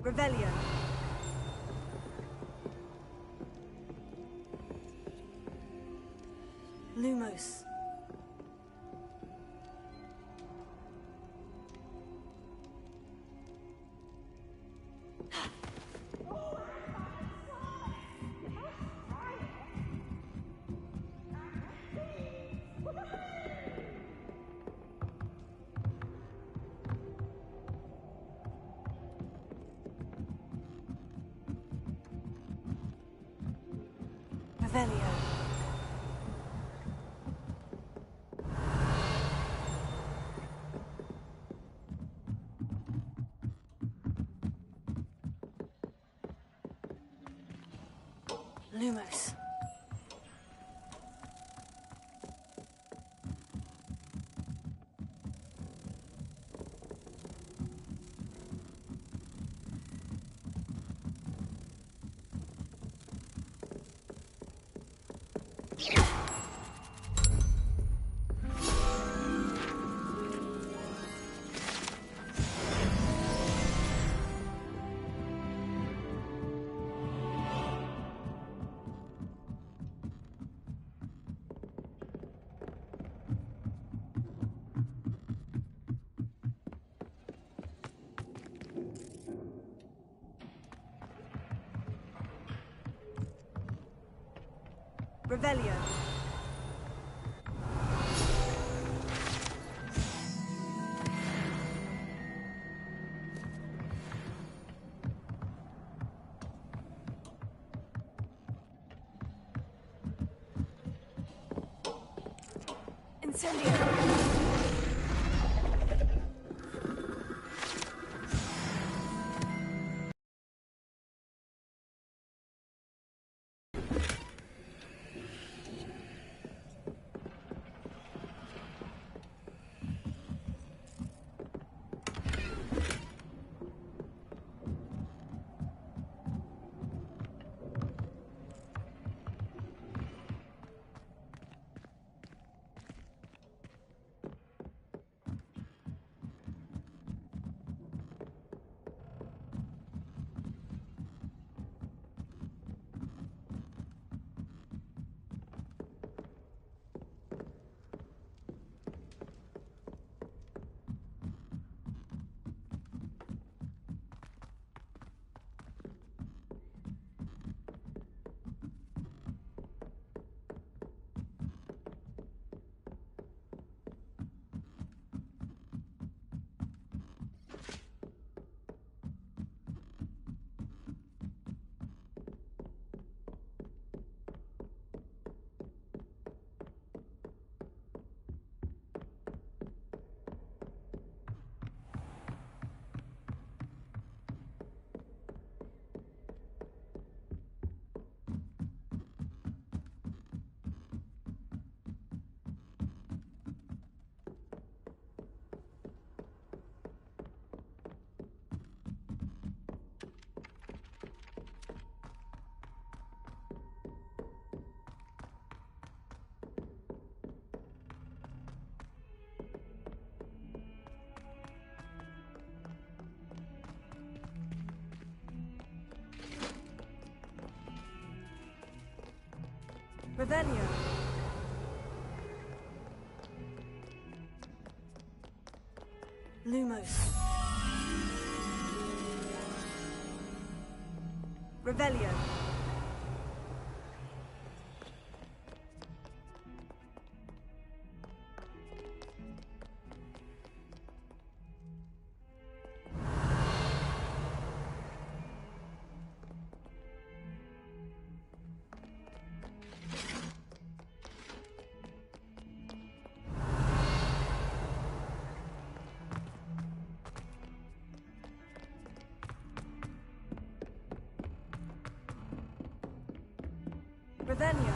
Revelio. Lumos. Revelio. Lumos. Revelio. Incendio. Revelio. Lumos. Revelio. Revelio.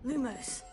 Lumos.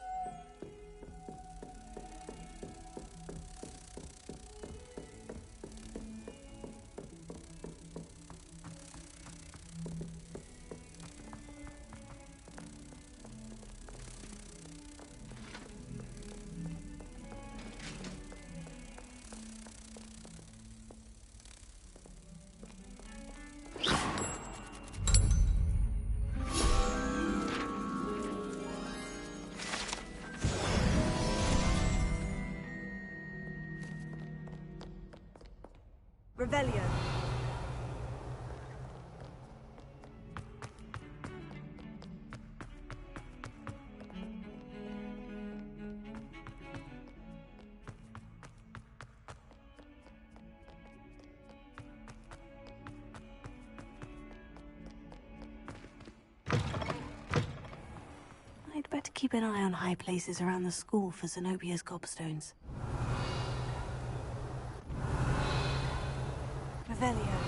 Revelio. I'd better keep an eye on high places around the school for Zenobia's gobstones. Revelio.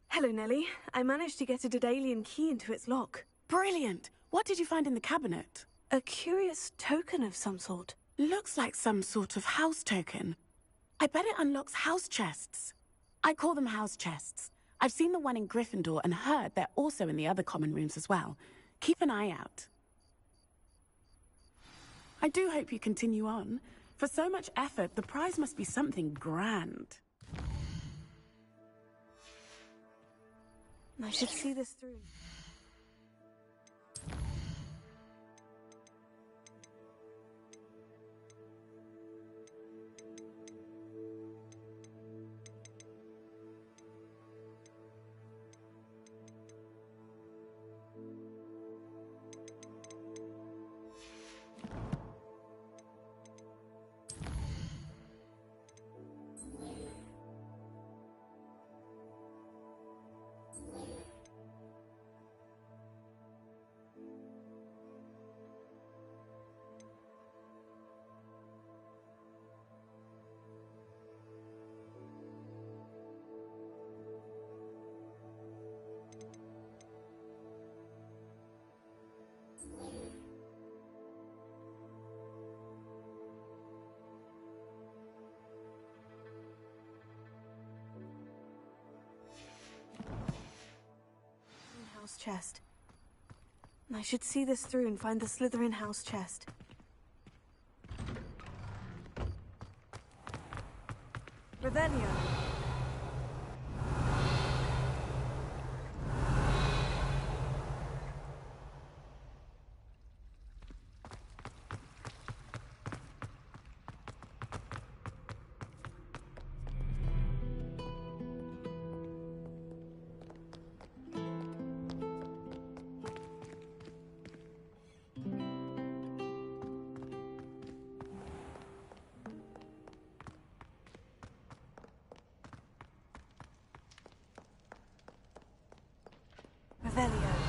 Hello, Nellie. I managed to get a Daedalian key into its lock. Brilliant! What did you find in the cabinet? A curious token of some sort. Looks like some sort of house token. I bet it unlocks house chests. I call them house chests. I've seen the one in Gryffindor and heard they're also in the other common rooms as well. Keep an eye out. I do hope you continue on. For so much effort, the prize must be something grand. I should see this through. House chest. I should see this through and find the Slytherin house chest. Revelio. Revelio.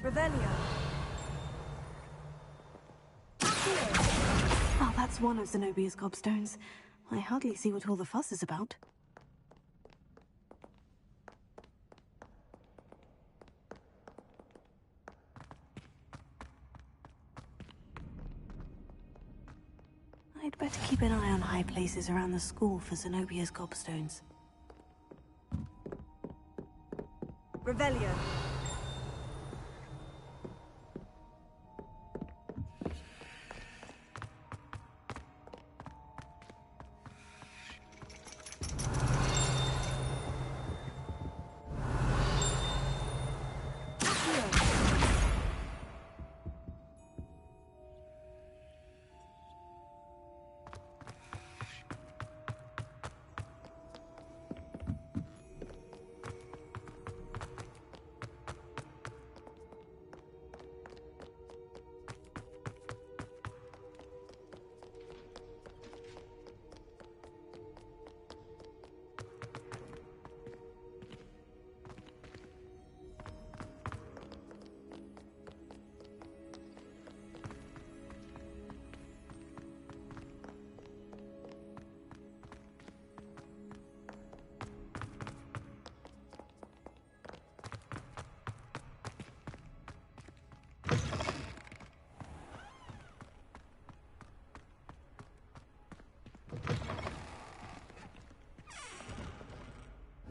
Revelio. Oh, that's one of Zenobia's gobstones. I hardly see what all the fuss is about. I'd better keep an eye on high places around the school for Zenobia's gobstones. Revelio.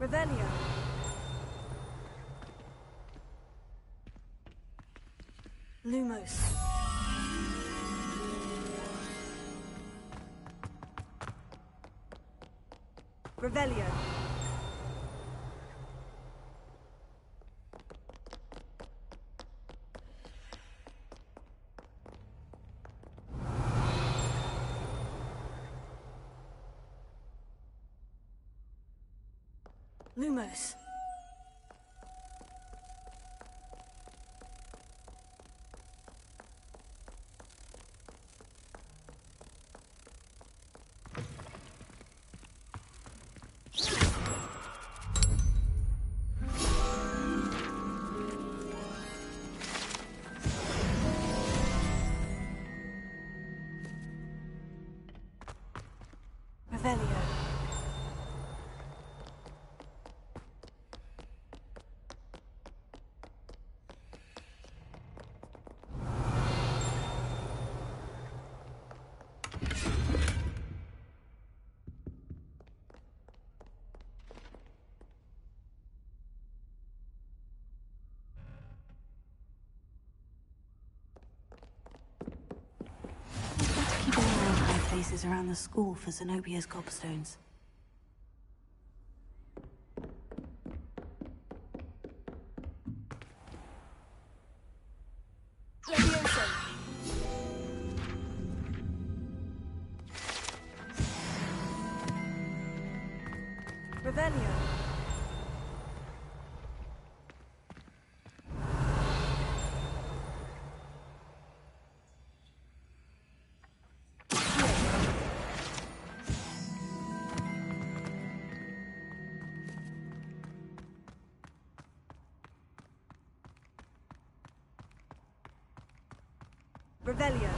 Revelio. Lumos. Revelio. Lumos. Revelio. Keep an eye on high places around the school for Zenobia's gobstones. Levioso. Revelio. Revelio.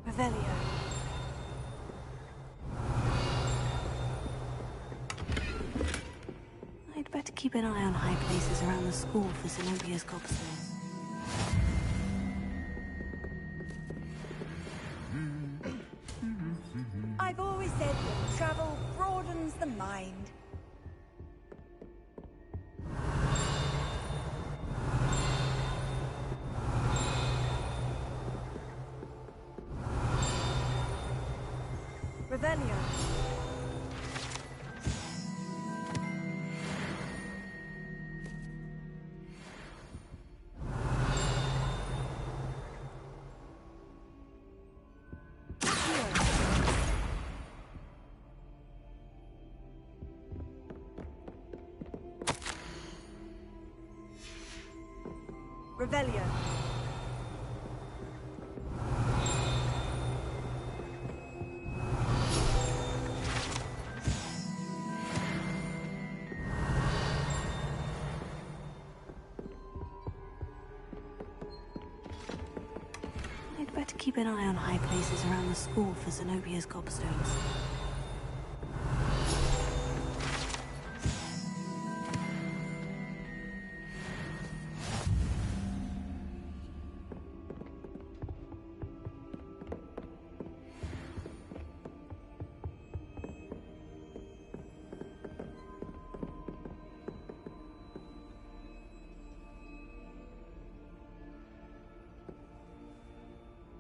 Revelio. I'd better keep an eye on high places around the school for Zenobia's gobstones. I've always said that travel broadens the mind. Revelio. Revelio. I'd better keep an eye on high places around the school for Zenobia's gobstones.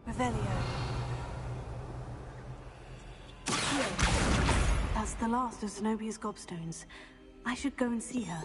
Revelio. That's the last of Zenobia's gobstones. I should go and see her.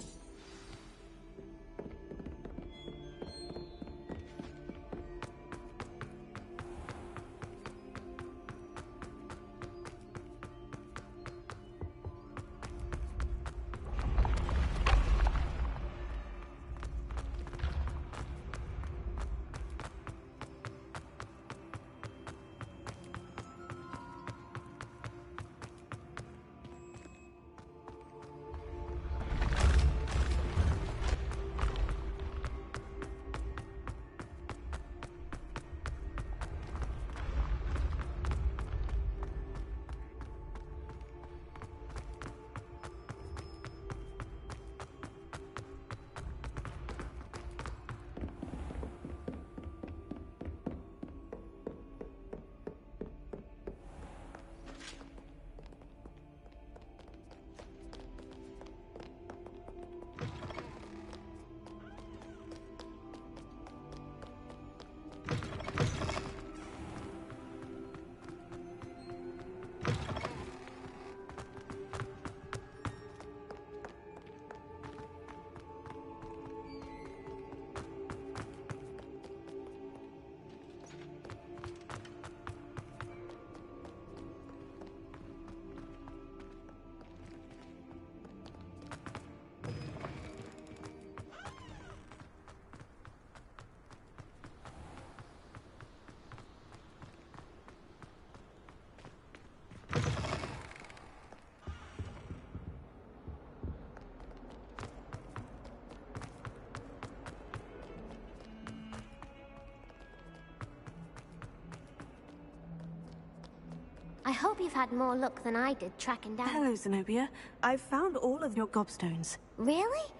hope you've had more luck than I did tracking down... Hello, Zenobia. I've found all of your gobstones. Really?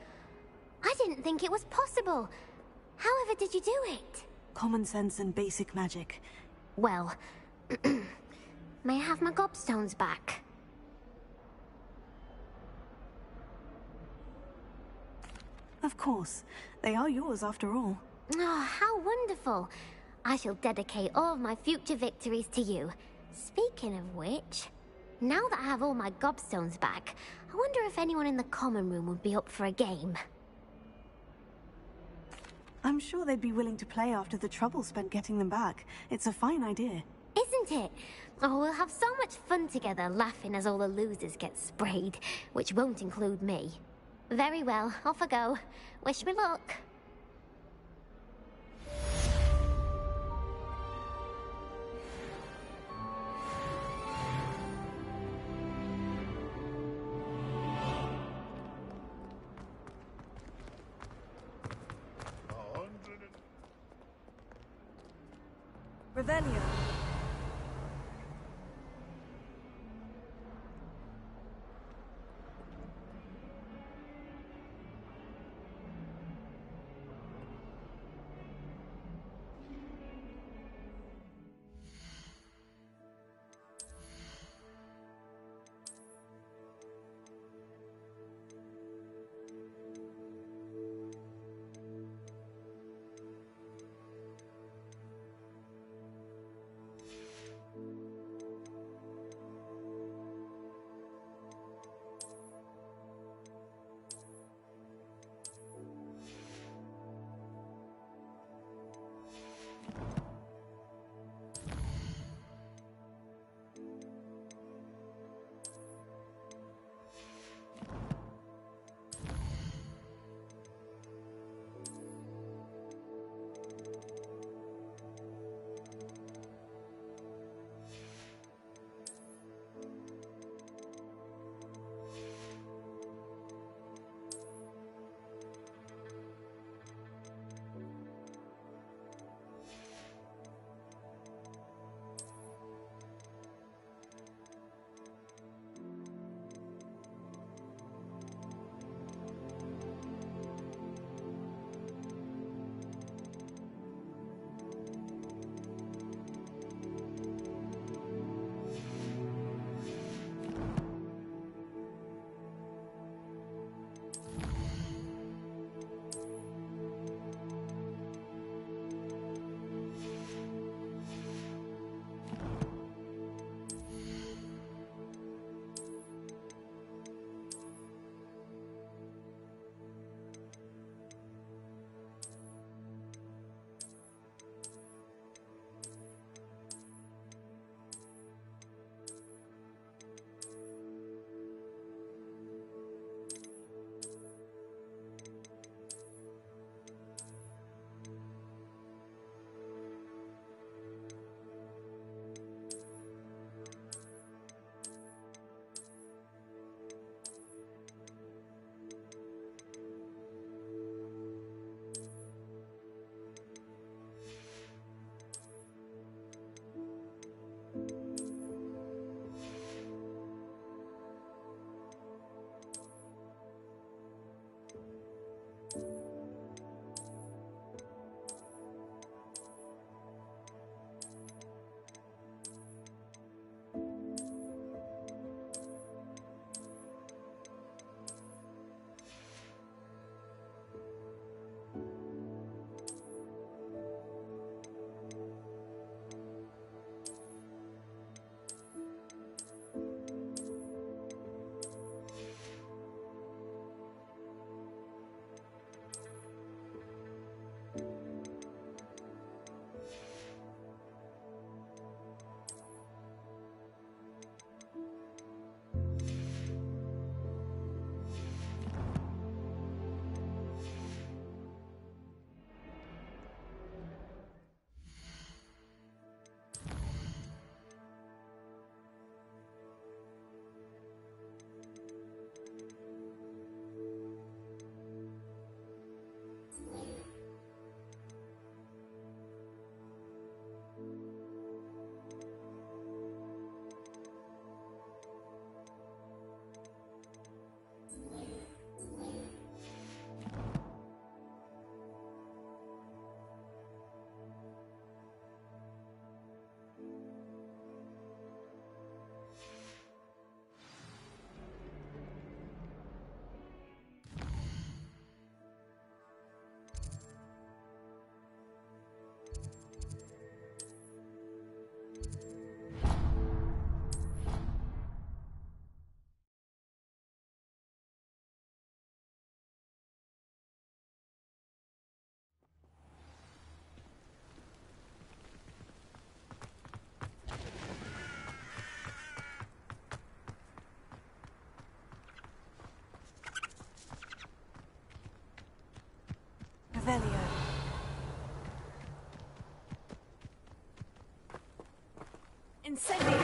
I didn't think it was possible. However did you do it? Common sense and basic magic. Well, may I have my gobstones back? Of course. They are yours after all. Oh, how wonderful. I shall dedicate all of my future victories to you. Speaking of which, now that I have all my gobstones back, I wonder if anyone in the common room would be up for a game. I'm sure they'd be willing to play after the trouble spent getting them back. It's a fine idea. Isn't it? Oh, we'll have so much fun together, laughing as all the losers get sprayed, which won't include me. Very well, off I go. Wish me luck. Revelio. Incendio!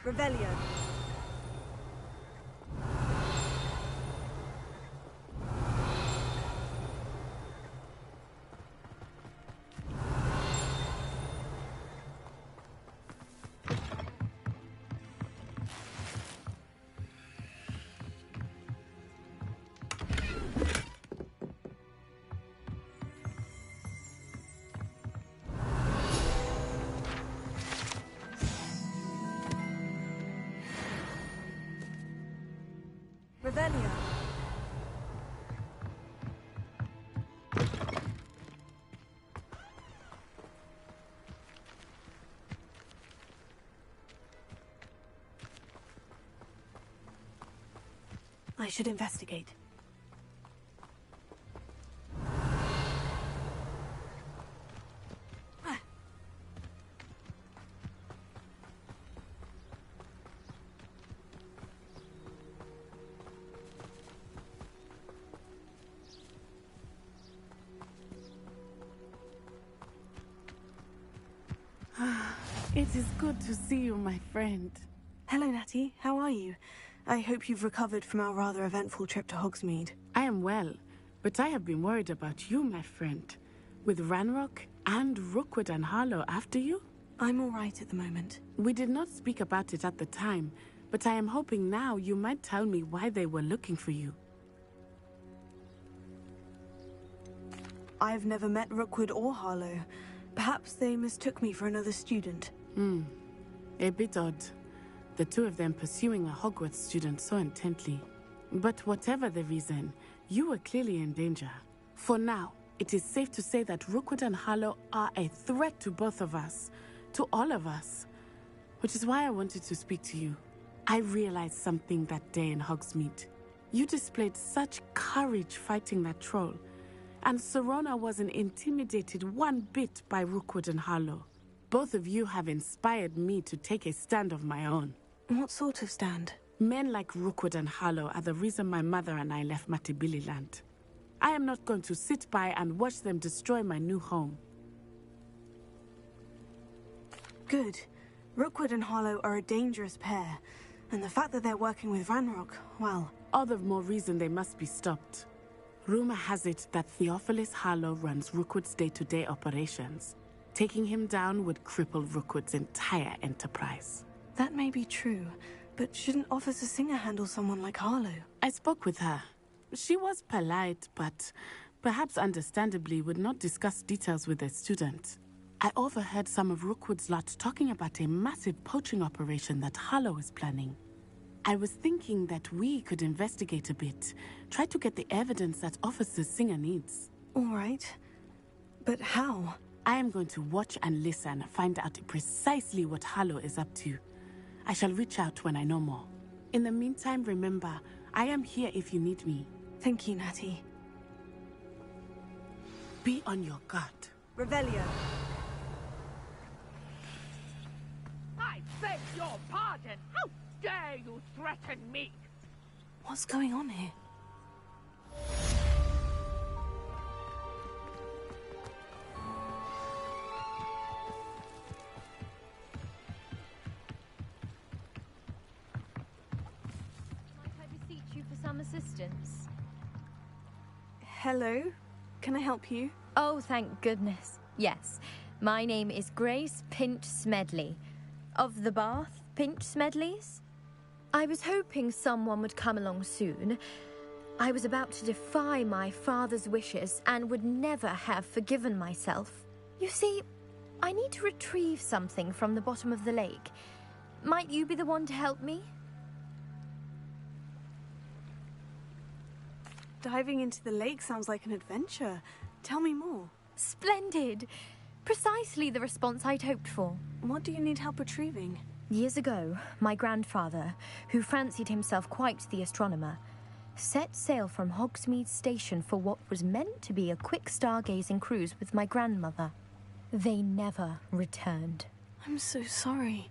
Revelio. Revelio. I should investigate. It is good to see you, my friend. Hello, Natty. How are you? I hope you've recovered from our rather eventful trip to Hogsmeade. I am well, but I have been worried about you, my friend. With Ranrock and Rookwood and Harlow after you? I'm all right at the moment. We did not speak about it at the time, but I am hoping now you might tell me why they were looking for you. I've never met Rookwood or Harlow. Perhaps they mistook me for another student. A bit odd. The two of them pursuing a Hogwarts student so intently. But whatever the reason, you were clearly in danger. For now, it is safe to say that Rookwood and Harlow are a threat to both of us. To all of us. Which is why I wanted to speak to you. I realized something that day in Hogsmeade. You displayed such courage fighting that troll. And Serona wasn't intimidated one bit by Rookwood and Harlow. Both of you have inspired me to take a stand of my own. What sort of stand? Men like Rookwood and Harlow are the reason my mother and I left Matibili land. I am not going to sit by and watch them destroy my new home. Good. Rookwood and Harlow are a dangerous pair. And the fact that they're working with Ranrock, well... All the more reason they must be stopped. Rumor has it that Theophilus Harlow runs Rookwood's day-to-day operations. Taking him down would cripple Rookwood's entire enterprise. That may be true, but shouldn't Officer Singer handle someone like Harlow? I spoke with her. She was polite, but perhaps understandably would not discuss details with a student. I overheard some of Rookwood's lot talking about a massive poaching operation that Harlow is planning. I was thinking that we could investigate a bit, try to get the evidence that Officer Singer needs. All right. But how? I am going to watch and listen, find out precisely what Harlow is up to. I shall reach out when I know more. In the meantime, remember, I am here if you need me. Thank you, Natty. Be on your guard. Revelio. I beg your pardon! How dare you threaten me? What's going on here? Might I beseech you for some assistance? Hello? Can I help you? Oh, thank goodness. Yes. My name is Grace Pinch Smedley. Of the Bath Pinch Smedleys? I was hoping someone would come along soon. I was about to defy my father's wishes and would never have forgiven myself. You see, I need to retrieve something from the bottom of the lake. Might you be the one to help me? Diving into the lake sounds like an adventure. Tell me more. Splendid! Precisely the response I'd hoped for. What do you need help retrieving? Years ago, my grandfather, who fancied himself quite the astronomer, set sail from Hogsmeade Station for what was meant to be a quick stargazing cruise with my grandmother. They never returned. I'm so sorry.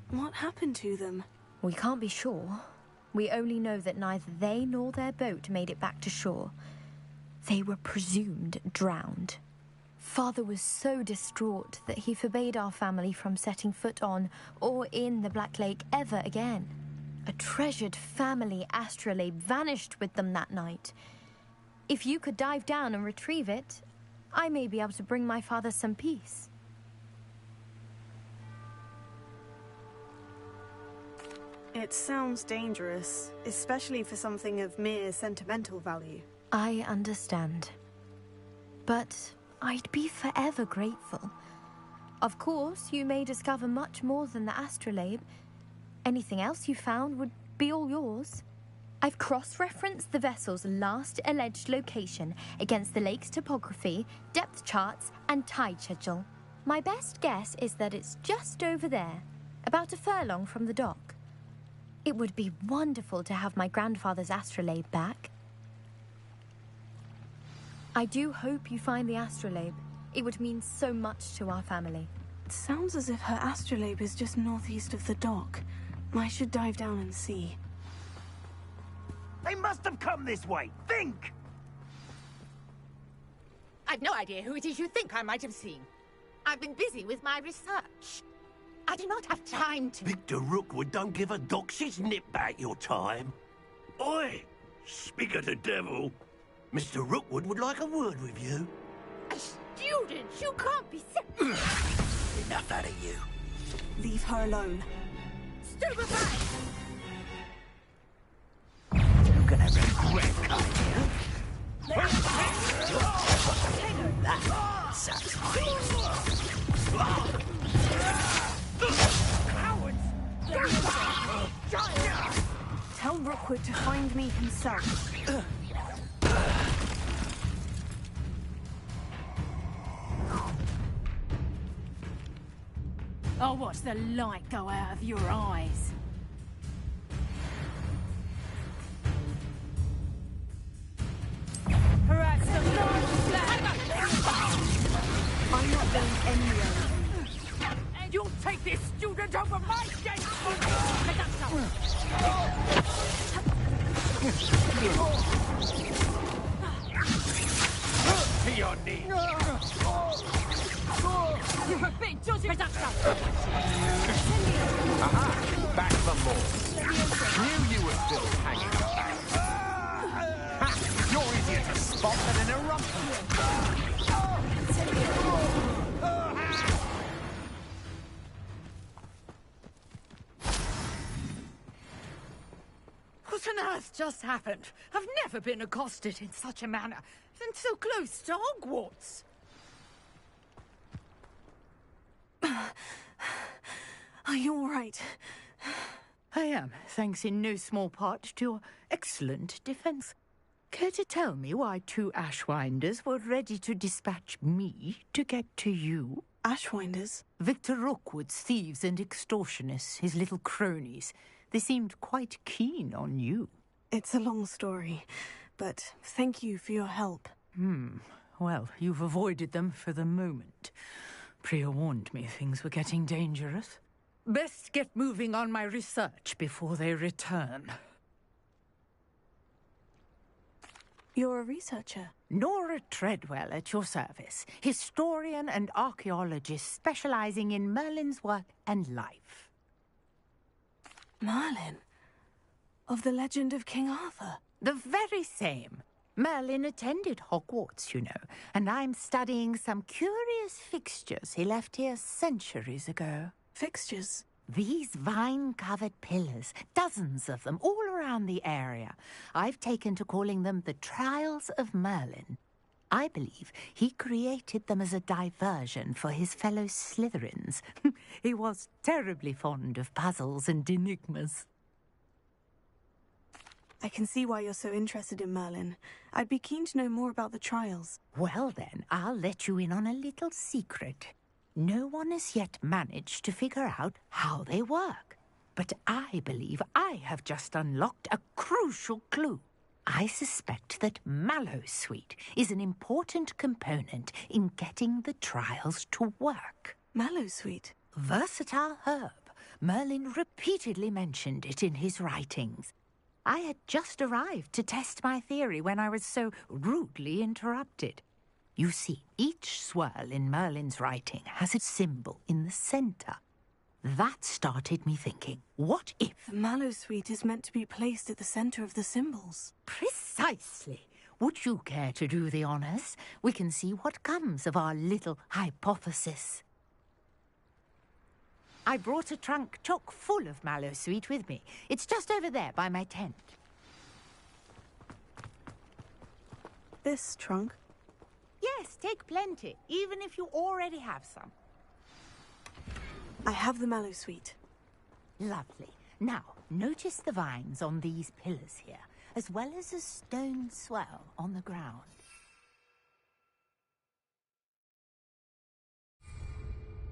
What happened to them? We can't be sure. We only know that neither they nor their boat made it back to shore. They were presumed drowned. Father was so distraught that he forbade our family from setting foot on or in the Black Lake ever again. A treasured family astrolabe vanished with them that night. If you could dive down and retrieve it, I may be able to bring my father some peace. It sounds dangerous, especially for something of mere sentimental value. I understand. But I'd be forever grateful. Of course, you may discover much more than the astrolabe. Anything else you found would be all yours. I've cross-referenced the vessel's last alleged location against the lake's topography, depth charts, and tide schedule. My best guess is that it's just over there, about a furlong from the dock. It would be wonderful to have my grandfather's astrolabe back. I do hope you find the astrolabe. It would mean so much to our family. It sounds as if her astrolabe is just northeast of the dock. I should dive down and see. They must have come this way. Think! I've no idea who it is you think I might have seen. I've been busy with my research. I do not have time to... Victor Rookwood don't give a doxy's nip back your time. Oi! Speak of the devil. Mr. Rookwood would like a word with you. A student? You can't be... Enough out of you. Leave her alone. Stupefy! You're gonna regret coming here. That satisfies. Cowards! Tell Rookwood to find me himself. I'll watch the light go out of your eyes. Perhaps the large flag. I'm not going anywhere. And you'll take this student over my gate! To your knees. You're a bit judgy. Aha! Back for more. Knew you were still hanging about. Ha! You're easier to spot than an eruption. What on earth just happened? I've never been accosted in such a manner, and so close to Hogwarts. Are you all right? I am, thanks in no small part to your excellent defense. Care to tell me why two Ashwinders were ready to dispatch me to get to you? Ashwinders? Victor Rookwood's thieves and extortionists, his little cronies. They seemed quite keen on you. It's a long story, but thank you for your help. Well, you've avoided them for the moment. Priya warned me things were getting dangerous. Best get moving on my research before they return. You're a researcher? Nora Treadwell at your service, historian and archaeologist specializing in Merlin's work and life. Merlin? Of the legend of King Arthur? The very same. Merlin attended Hogwarts, you know, and I'm studying some curious fixtures he left here centuries ago. Fixtures? These vine-covered pillars, dozens of them, all around the area. I've taken to calling them the Trials of Merlin. I believe he created them as a diversion for his fellow Slytherins. He was terribly fond of puzzles and enigmas. I can see why you're so interested in Merlin. I'd be keen to know more about the trials. Well then, I'll let you in on a little secret. No one has yet managed to figure out how they work. But I believe I have just unlocked a crucial clue. I suspect that Mallowsweet is an important component in getting the trials to work. Mallowsweet? Versatile herb. Merlin repeatedly mentioned it in his writings. I had just arrived to test my theory when I was so rudely interrupted. You see, each swirl in Merlin's writing has a symbol in the centre. That started me thinking, what if... The mallow sweet is meant to be placed at the centre of the symbols. Precisely. Would you care to do the honours? We can see what comes of our little hypothesis. I brought a trunk chock full of mallow sweet with me. It's just over there by my tent. This trunk? Yes, take plenty, even if you already have some. I have the mallow sweet. Lovely. Now, notice the vines on these pillars here, as well as a stone swell on the ground.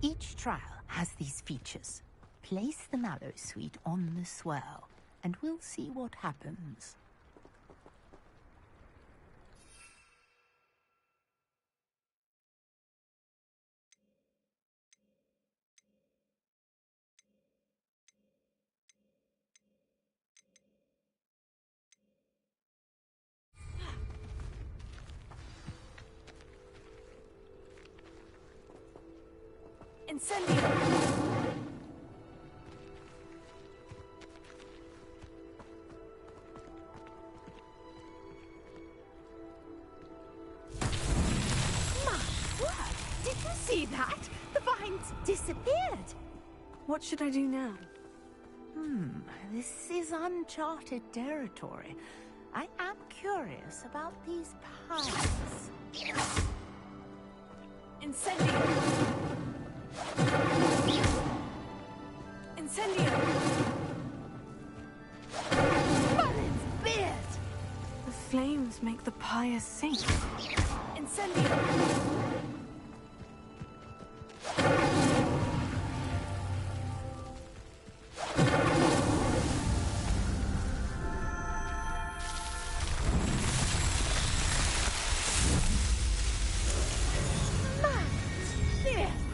Each trial has these features. Place the mallow sweet on the swirl, and we'll see what happens. Incendio! Did you see that? The vines disappeared. What should I do now? This is uncharted territory. I am curious about these piles. Incendio! Incendio! Merlin's beard! The flames make the pyre sink. Incendio!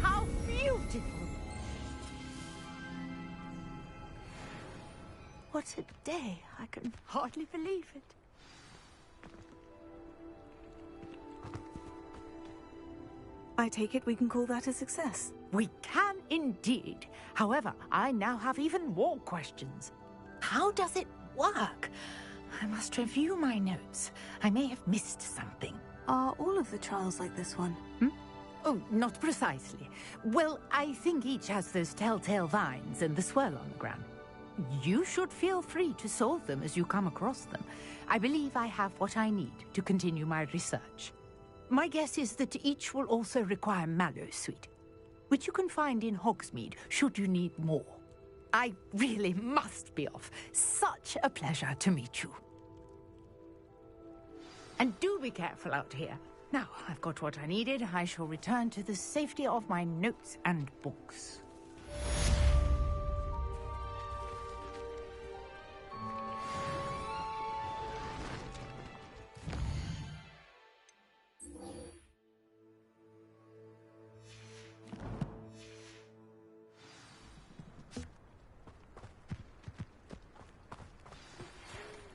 How beautiful! What a day! I can hardly believe it. I take it we can call that a success. We can indeed. However, I now have even more questions. How does it work? I must review my notes. I may have missed something. Are all of the trials like this one? Oh, not precisely. Well, I think each has those telltale vines and the swirl on the ground. You should feel free to solve them as you come across them. I believe I have what I need to continue my research. My guess is that each will also require mallow sweet, which you can find in Hogsmeade should you need more. I really must be off. Such a pleasure to meet you. And do be careful out here. Now, I've got what I needed. I shall return to the safety of my notes and books.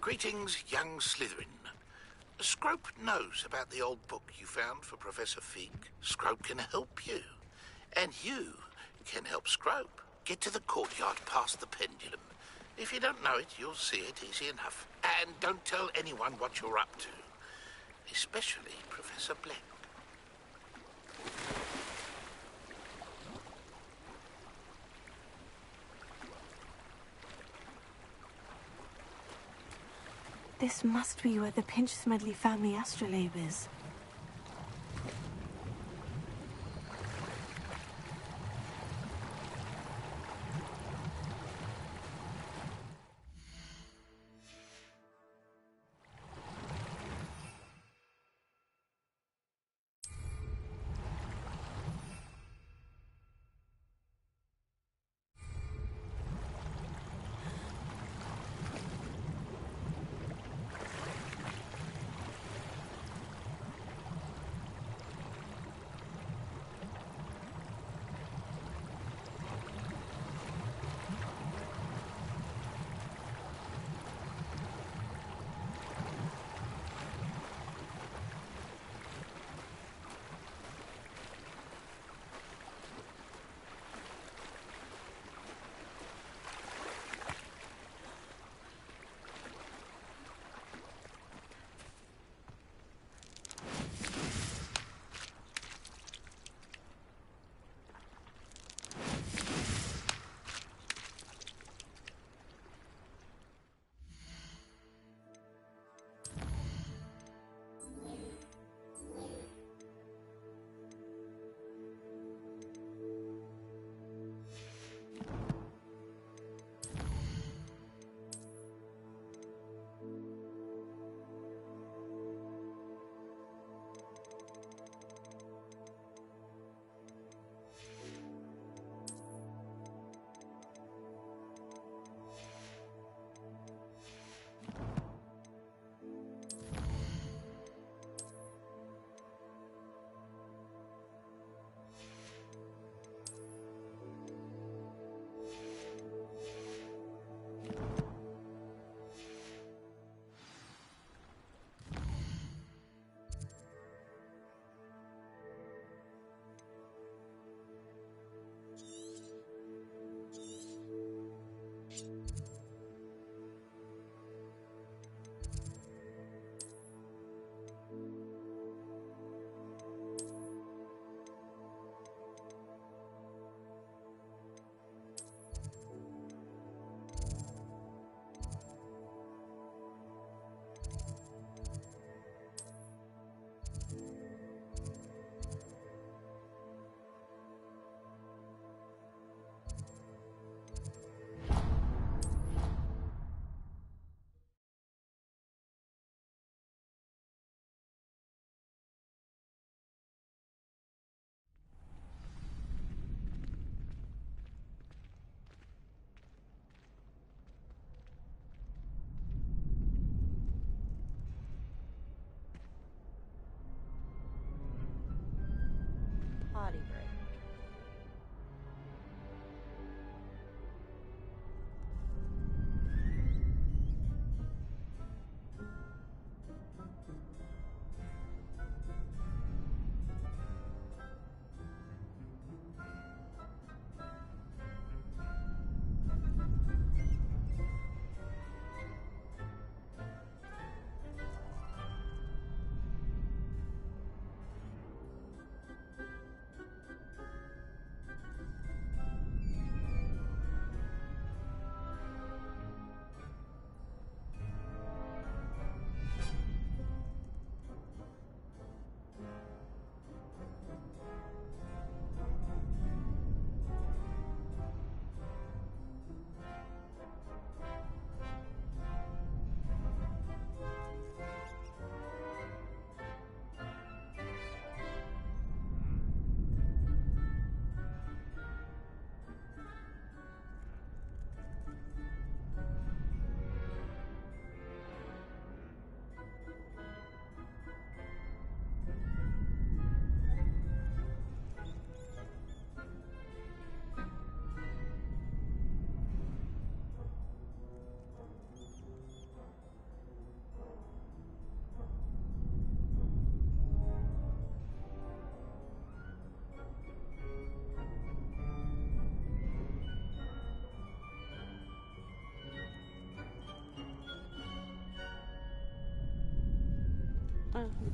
Greetings, young Slytherin. Scrope knows about the old book you found for Professor Fig. Scrope can help you. And you can help Scrope. Get to the courtyard past the pendulum. If you don't know it, you'll see it easy enough. And don't tell anyone what you're up to. Especially Professor Black. This must be where the Pinch-Smedley family astrolabe is.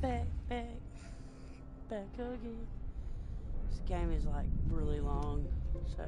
Bag, cookie. This game is like really long, so.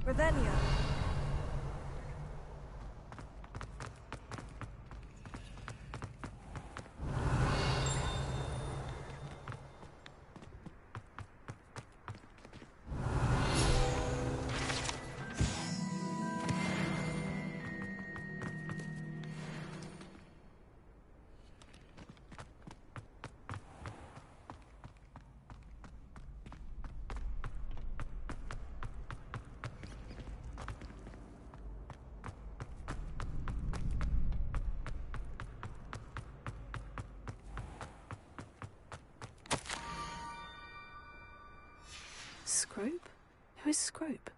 Revelio. Scrope? Who is Scrope?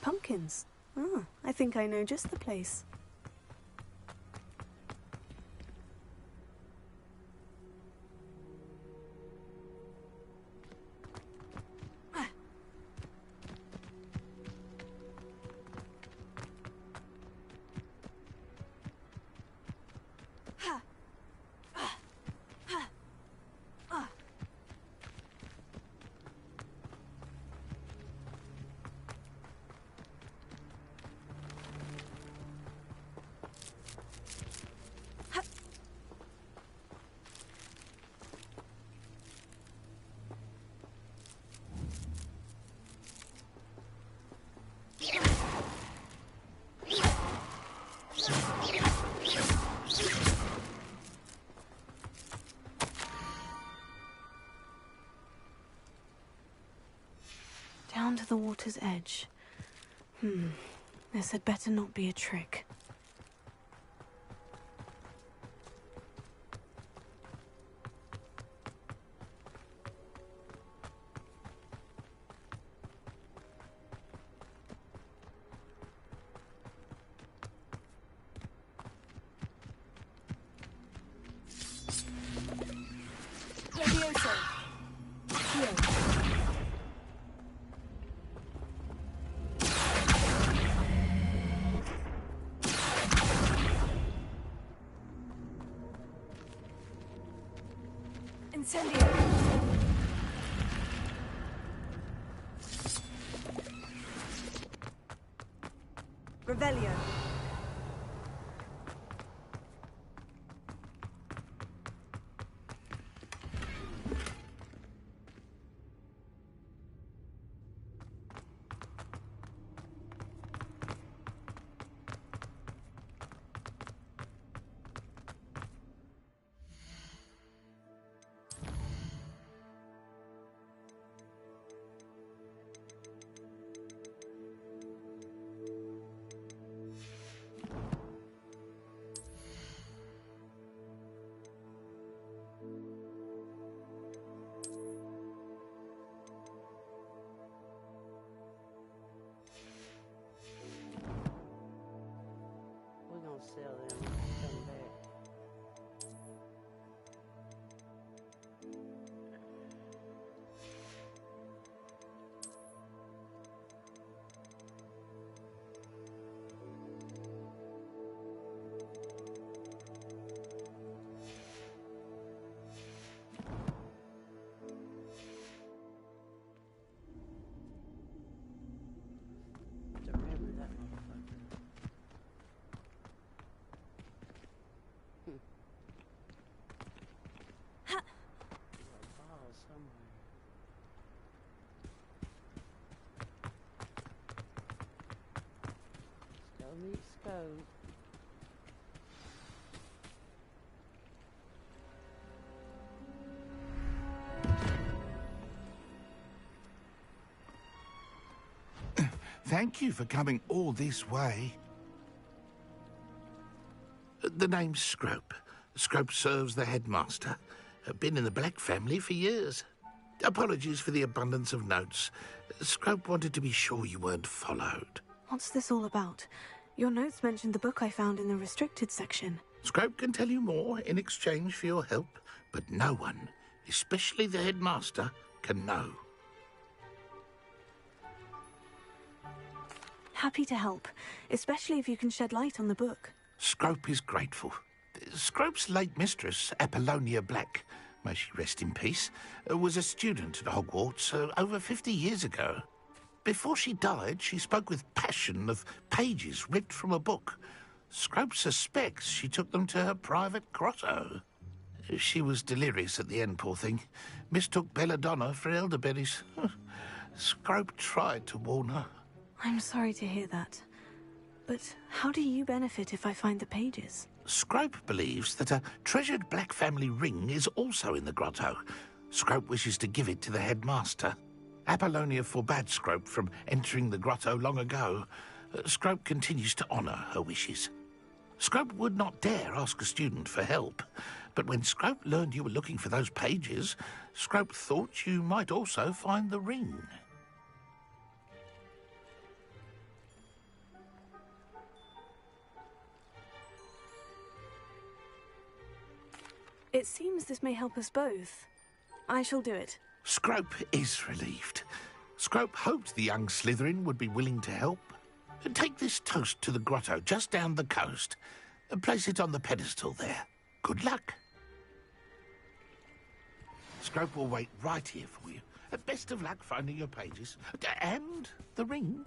Pumpkins. Ah, I think I know just the place. Down to the water's edge. This had better not be a trick. Incendio! Revelio. We're gonna sell them. Come back. To remember that motherfucker. Ball somewhere. Let's go meet Scope. Thank you for coming all this way. The name's Scrope. Scrope serves the headmaster. Been in the Black family for years. Apologies for the abundance of notes. Scrope wanted to be sure you weren't followed. What's this all about? Your notes mentioned the book I found in the restricted section. Scrope can tell you more in exchange for your help, but no one, especially the headmaster, can know. Happy to help, especially if you can shed light on the book. Scrope is grateful. Scrope's late mistress, Apollonia Black, may she rest in peace, was a student at Hogwarts over 50 years ago. Before she died, she spoke with passion of pages ripped from a book. Scrope suspects she took them to her private grotto. She was delirious at the end, poor thing. Mistook belladonna for elderberries. Scrope tried to warn her. I'm sorry to hear that. But how do you benefit if I find the pages? Scrope believes that a treasured Black family ring is also in the grotto. Scrope wishes to give it to the headmaster. Apollonia forbade Scrope from entering the grotto long ago. Scrope continues to honour her wishes. Scrope would not dare ask a student for help, but when Scrope learned you were looking for those pages, Scrope thought you might also find the ring. It seems this may help us both. I shall do it. Scrope is relieved. Scrope hoped the young Slytherin would be willing to help. Take this toast to the grotto just down the coast. Place it on the pedestal there. Good luck. Scrope will wait right here for you. Best of luck finding your pages. And the ring.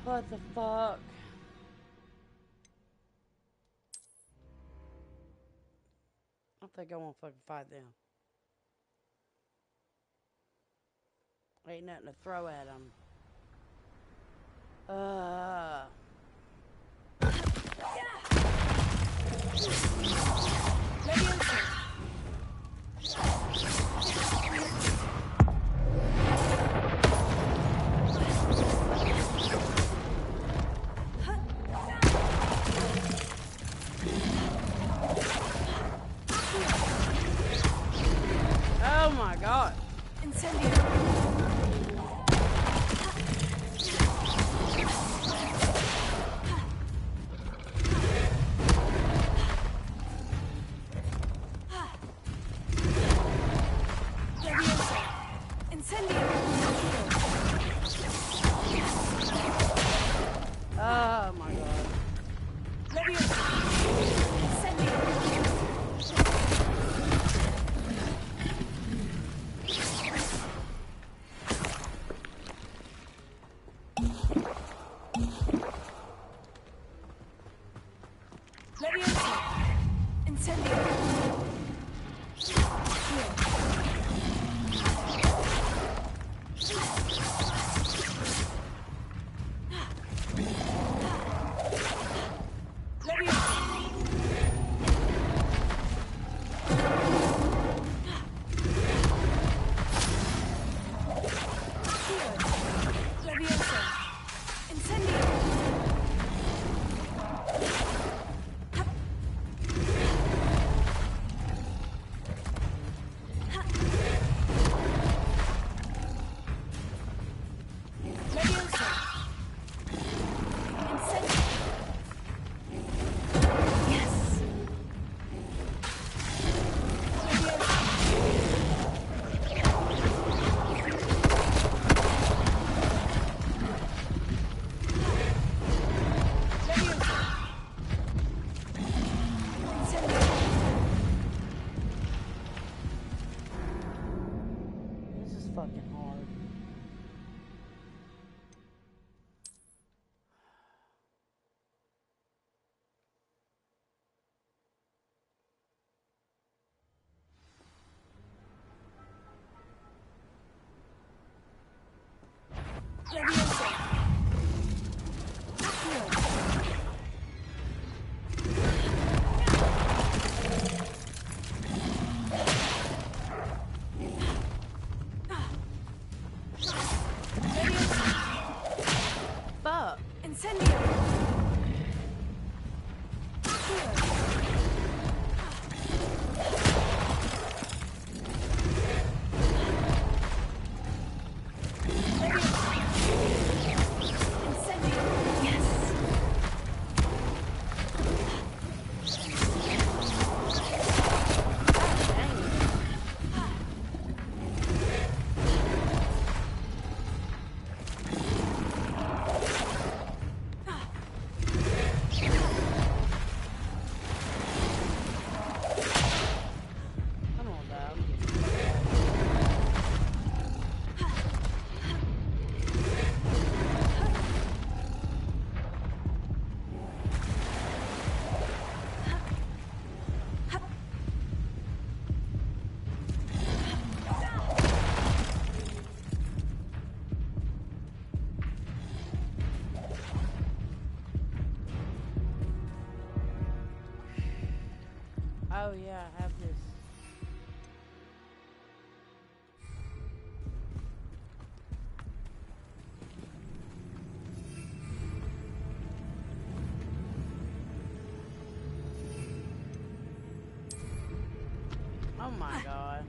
What the fuck? I think I won't fucking fight them. Ain't nothing to throw at them. Oh my god. Oh my god. This is fucking hard. Fuck. Oh yeah, I have this. Oh my god.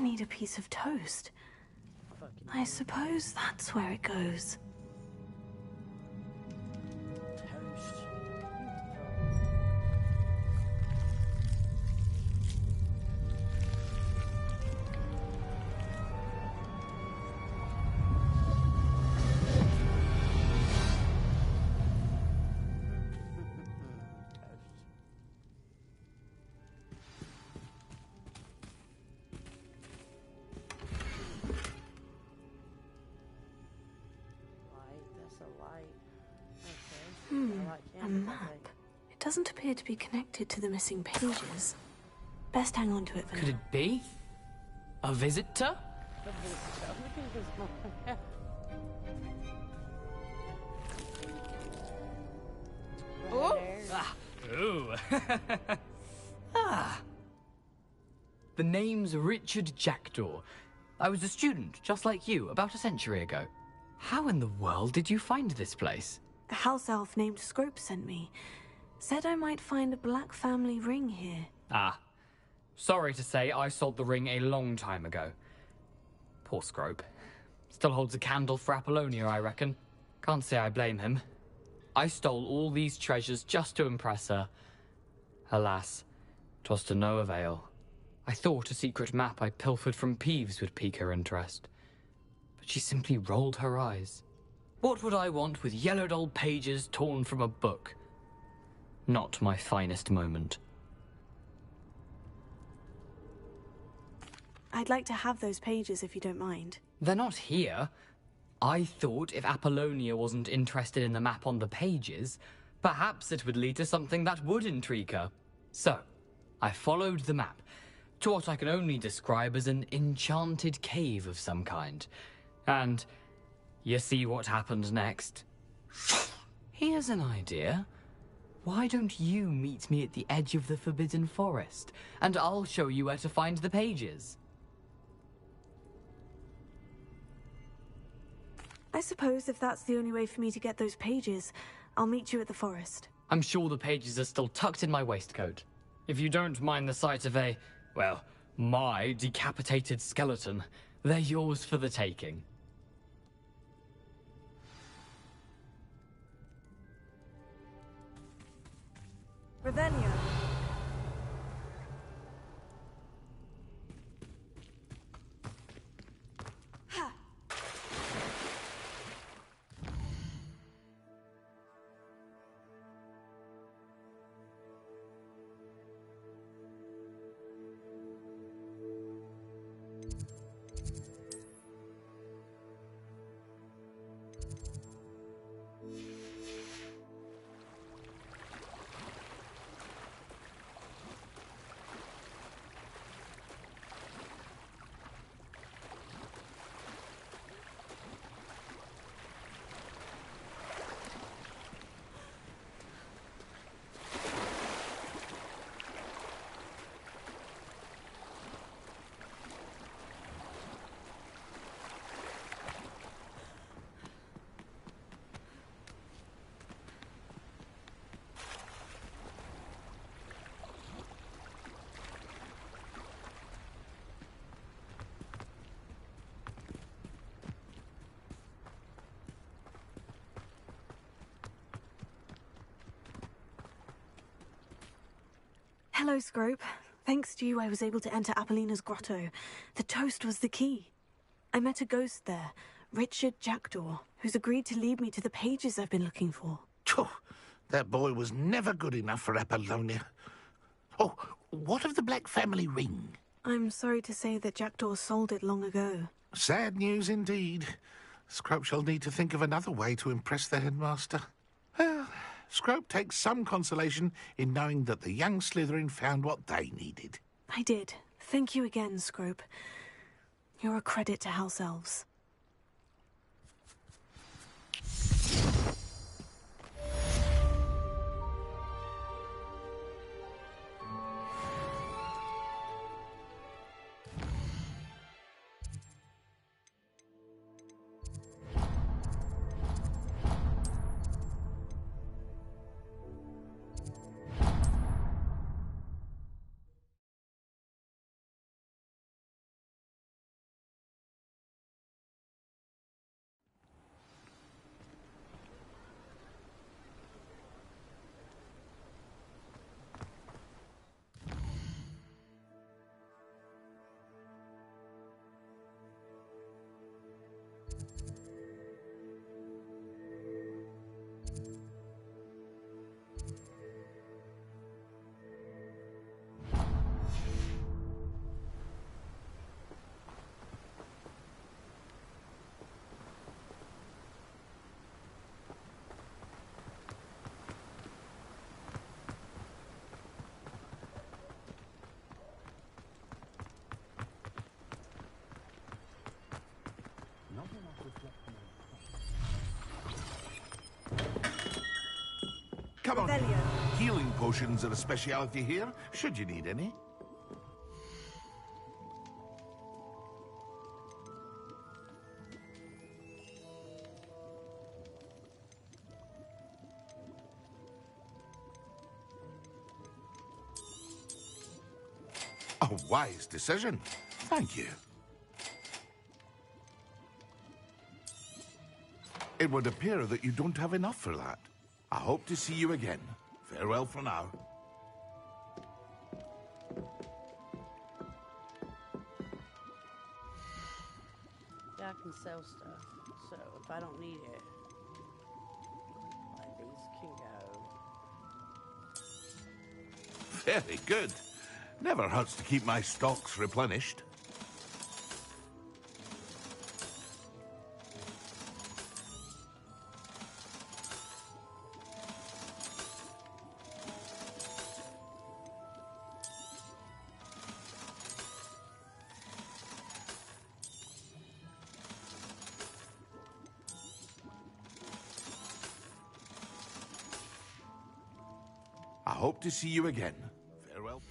I need a piece of toast. I suppose that's where it goes. Toast. A map. It doesn't appear to be connected to the missing pages. Best hang on to it for now. Could it be? A visitor? Oh! Ooh. Ah. The name's Richard Jackdaw. I was a student, just like you, about a century ago. How in the world did you find this place? A house elf named Scrope sent me. Said I might find a black family ring here. Ah. Sorry to say, I sold the ring a long time ago. Poor Scrope. Still holds a candle for Apollonia, I reckon. Can't say I blame him. I stole all these treasures just to impress her. Alas, 'twas to no avail. I thought a secret map I pilfered from Peeves would pique her interest. But she simply rolled her eyes. What would I want with yellowed old pages torn from a book? Not my finest moment. I'd like to have those pages if you don't mind. They're not here. I thought if Apollonia wasn't interested in the map on the pages, perhaps it would lead to something that would intrigue her. So, I followed the map to what I can only describe as an enchanted cave of some kind. And you see what happened next? Here's an idea. Why don't you meet me at the edge of the Forbidden Forest, and I'll show you where to find the pages? I suppose if that's the only way for me to get those pages, I'll meet you at the forest. I'm sure the pages are still tucked in my waistcoat. If you don't mind the sight of well, my decapitated skeleton, they're yours for the taking. Ravenna. Hello, Scrope. Thanks to you, I was able to enter Apollina's grotto. The toast was the key. I met a ghost there, Richard Jackdaw, who's agreed to lead me to the pages I've been looking for. That boy was never good enough for Apollonia. Oh, what of the Black family ring? I'm sorry to say that Jackdaw sold it long ago. Sad news indeed. Scrope shall need to think of another way to impress the headmaster. Well, Scrope takes some consolation in knowing that the young Slytherin found what they needed. I did. Thank you again, Scrope. You're a credit to House Elves. Come on. Revelio. Healing potions are a speciality here, should you need any. A wise decision. Thank you. It would appear that you don't have enough for that. I hope to see you again. Farewell for now. Yeah, I can sell stuff. So if I don't need it, like these can go. Very good. Never hurts to keep my stocks replenished. I hope to see you again. Farewell.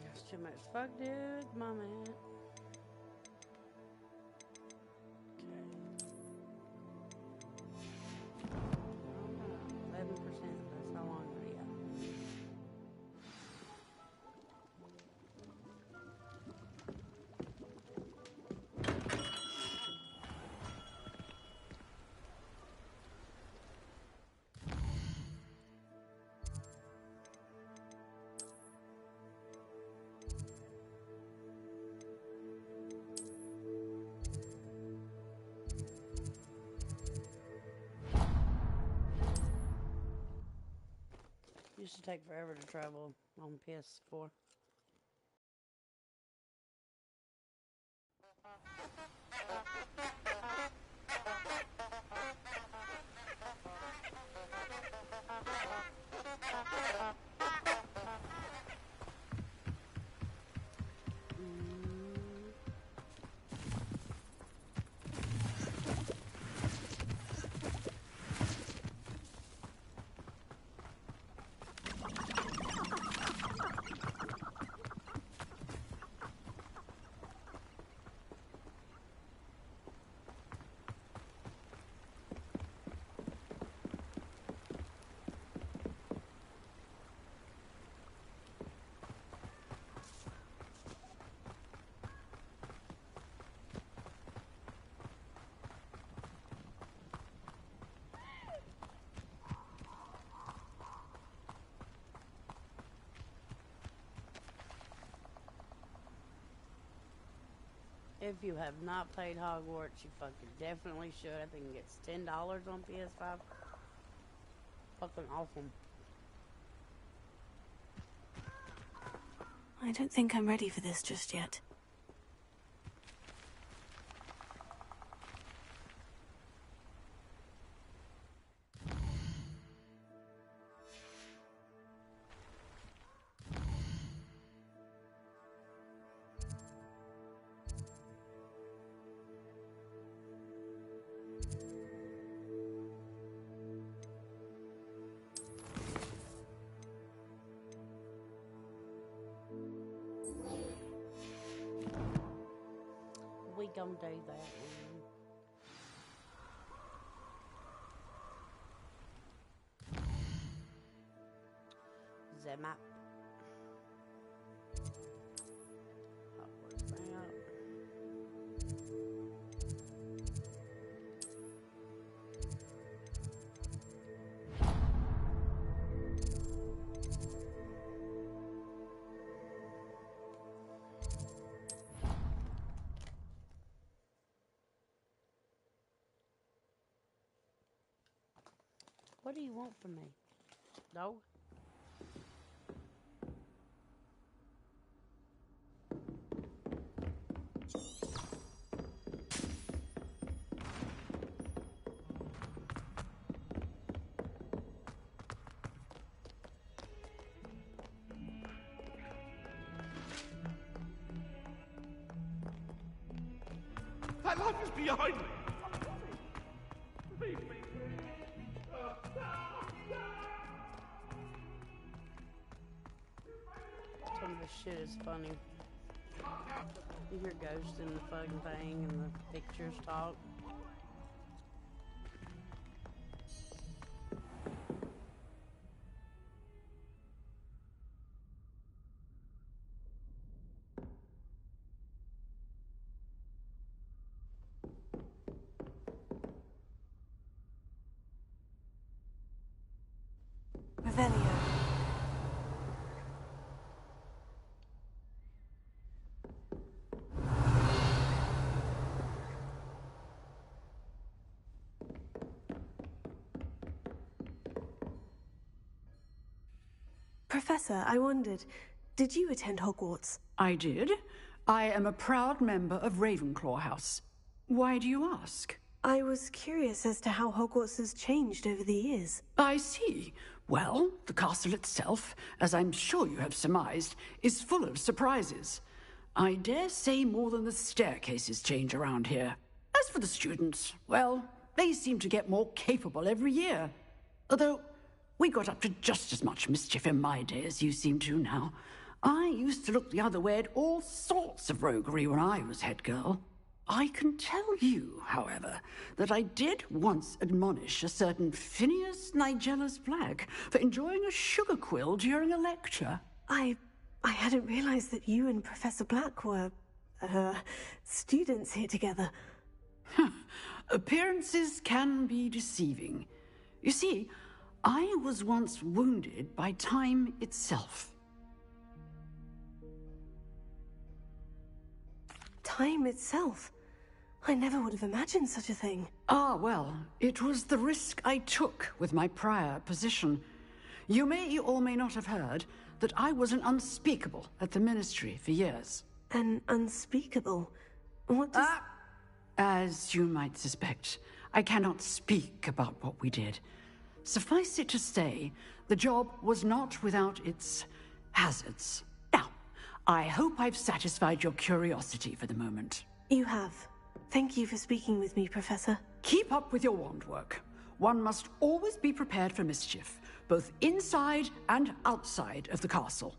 That's too much fuck, dude. My man. Okay. 11%. That's how long we got. Used to take forever to travel on PS4. If you have not played Hogwarts, you fucking definitely should. I think it's $10 on PS5. Fucking awesome. I don't think I'm ready for this just yet. We gonna do that one. The map. What do you want from me? Dog? That life is behind me. Leave me. Some of this shit is funny. You hear ghosts in the fucking thing and the pictures talk. Revelio. Professor, I wondered, did you attend Hogwarts? I did. I am a proud member of Ravenclaw House. Why do you ask? I was curious as to how Hogwarts has changed over the years. I see. Well, the castle itself, as I'm sure you have surmised, is full of surprises. I dare say more than the staircases change around here. As for the students, well, they seem to get more capable every year. Although, we got up to just as much mischief in my day as you seem to now. I used to look the other way at all sorts of roguery when I was head girl. I can tell you, however, that I did once admonish a certain Phineas Nigellus Black for enjoying a sugar quill during a lecture. I hadn't realized that you and Professor Black were, students here together. Appearances can be deceiving. You see, I was once wounded by time itself. Time itself? I never would have imagined such a thing. Ah, well, it was the risk I took with my prior position. You may or may not have heard that I was an unspeakable at the Ministry for years. An unspeakable? What does... As you might suspect, I cannot speak about what we did. Suffice it to say, the job was not without its hazards. Now, I hope I've satisfied your curiosity for the moment. You have. Thank you for speaking with me, Professor. Keep up with your wand work. One must always be prepared for mischief, both inside and outside of the castle.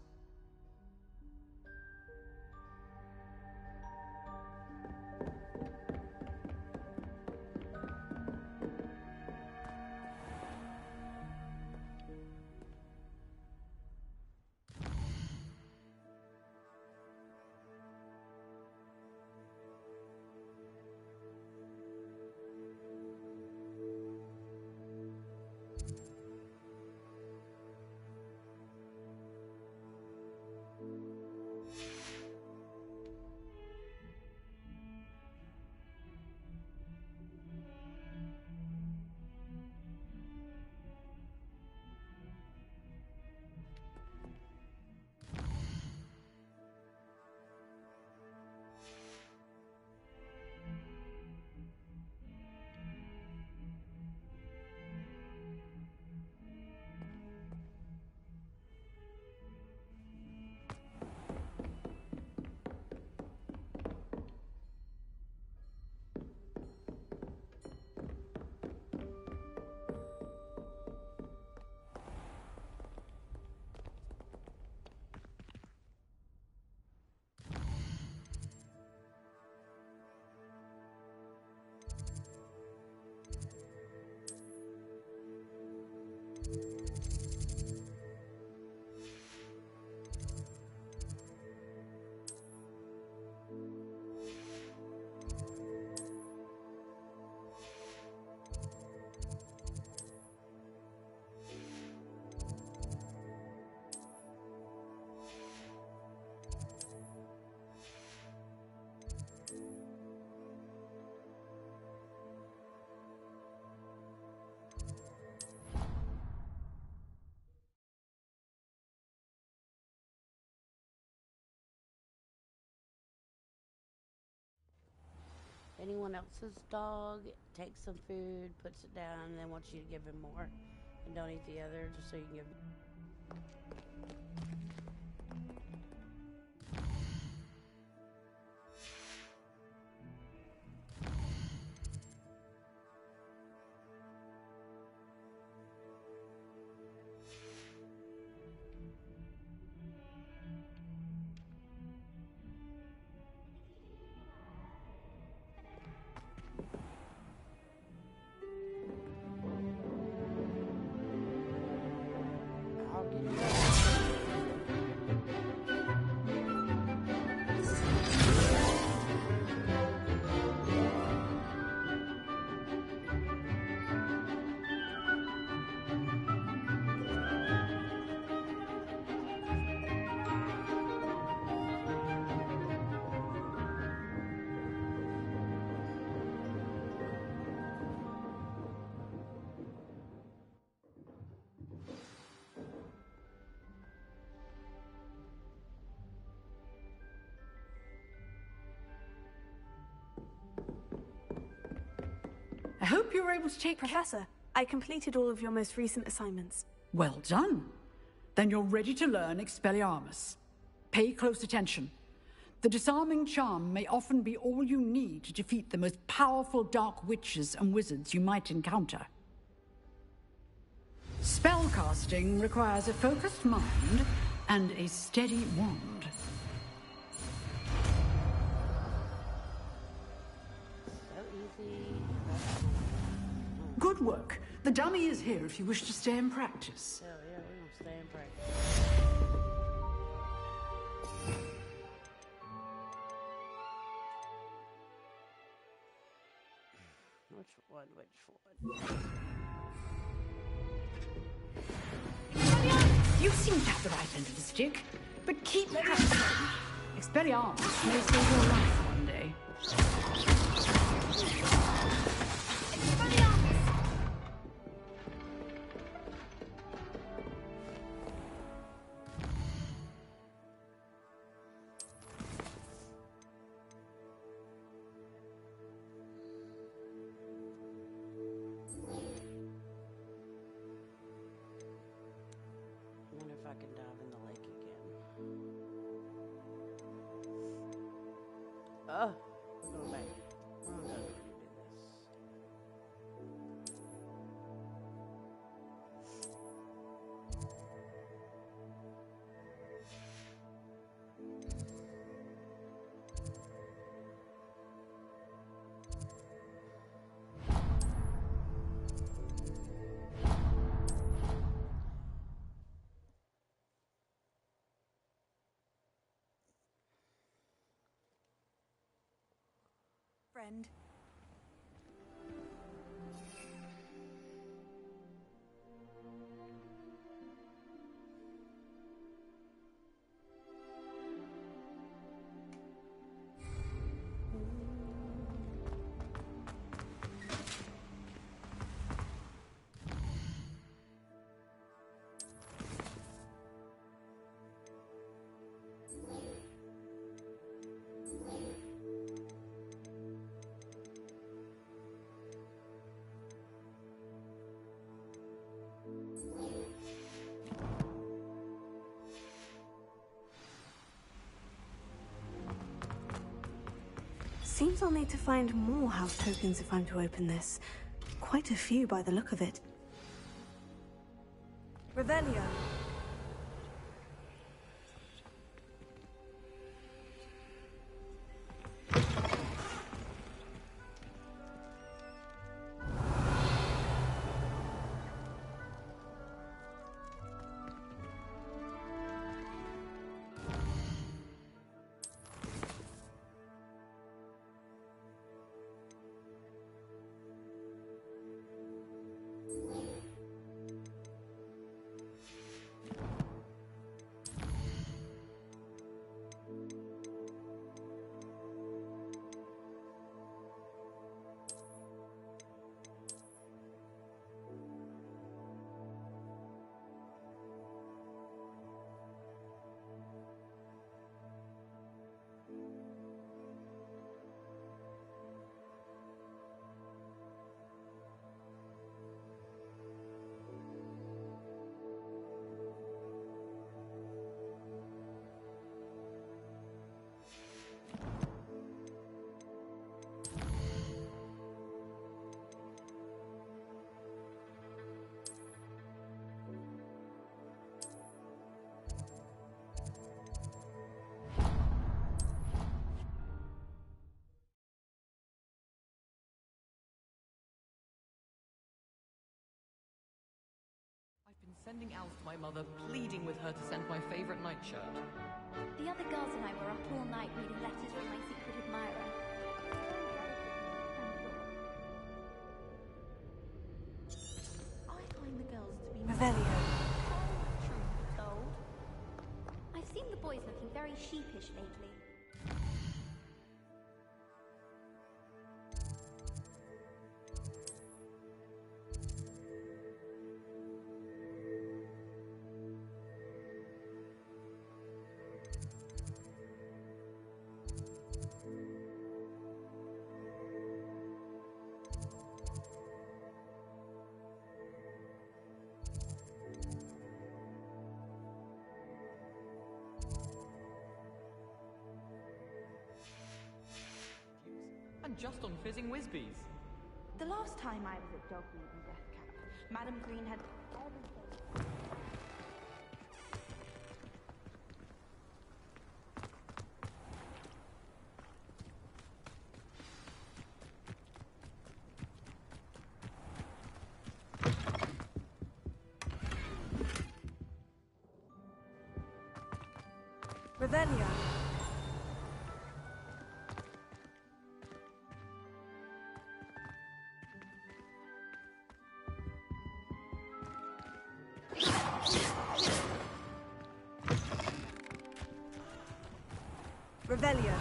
anyone else's dog, takes some food, puts it down, and then wants you to give him more. And don't eat the other, just so you can give him. I hope you were able to take... Professor, I completed all of your most recent assignments. Well done. Then you're ready to learn Expelliarmus. Pay close attention. The disarming charm may often be all you need to defeat the most powerful dark witches and wizards you might encounter. Spellcasting requires a focused mind and a steady wand. So easy. Good work. The dummy is here if you wish to stay and practice. So, yeah, we're gonna stay and practice. Which one? You seem to have the right end of the stick, but keep practicing. Expelliarmus may save your life one day. I can dive in the lake again. Oh, we're going back. We're not gonna do this. Friend. Seems I'll need to find more house tokens if I'm to open this. Quite a few by the look of it. Revelio. sending Alice to my mother, pleading with her to send my favorite nightshirt. The other girls and I were up all night reading letters from my secret admirer. I find the girls to be Revelio. truth be told. I've seen the boys looking very sheepish lately. And just on fizzing Whizbees. The last time I was at Dogweed and Deathcap, Madam Green had everything. Revelio. Revelio.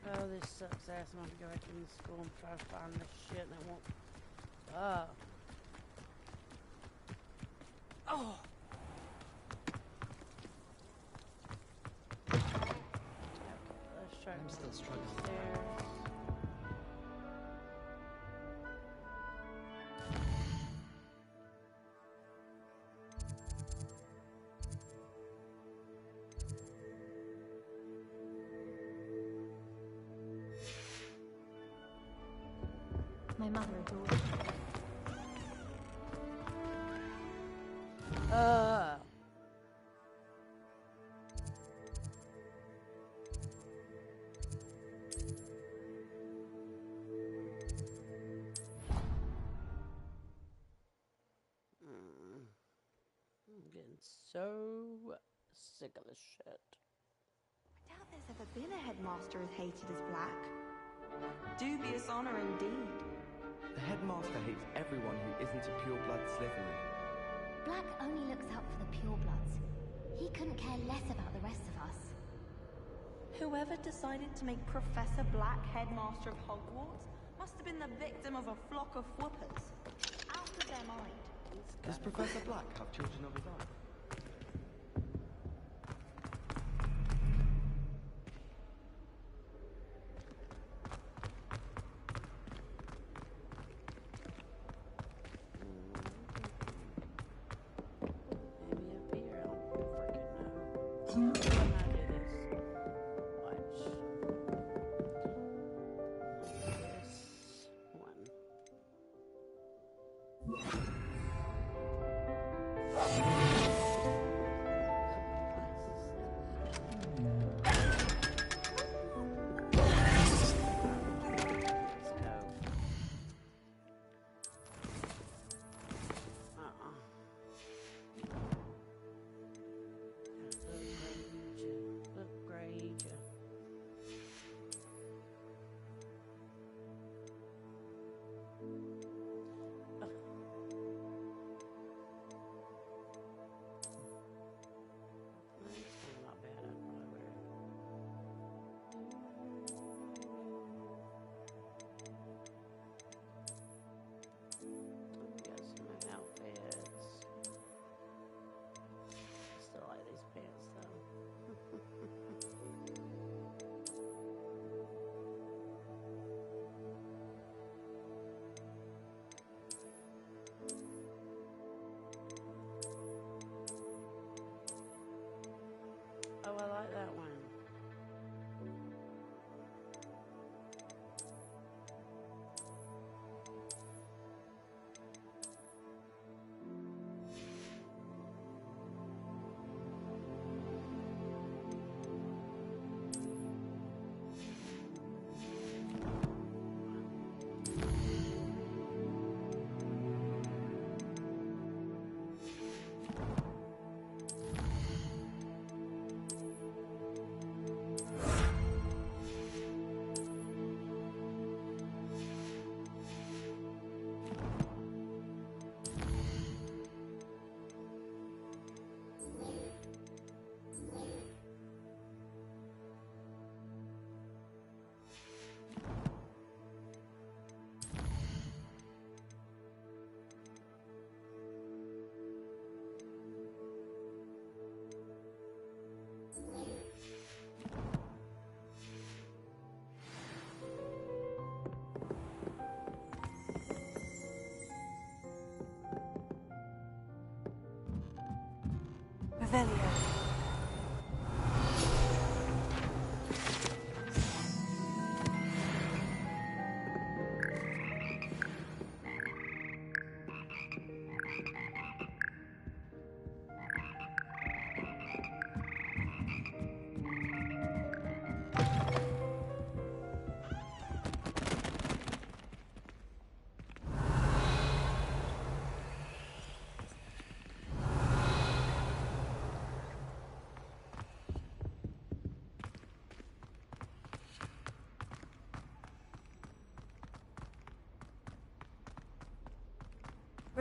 Oh, this sucks ass. I'm gonna have to go back into school and try to find this shit and it won't. Oh. Oh! Okay, let's try I'm to still get struggling. upstairs. My mother adored it. I'm getting so sick of this shit. I doubt there's ever been a headmaster as hated as Black. Dubious honor indeed. The headmaster hates everyone who isn't a pure-blood Slytherin. Black only looks out for the purebloods. He couldn't care less about the rest of us. Whoever decided to make Professor Black headmaster of Hogwarts must have been the victim of a flock of whoopers. Out of their mind. Does Professor Black have children of his own? Maybe up here. I don't freaking know. How do I do this? Watch. This one.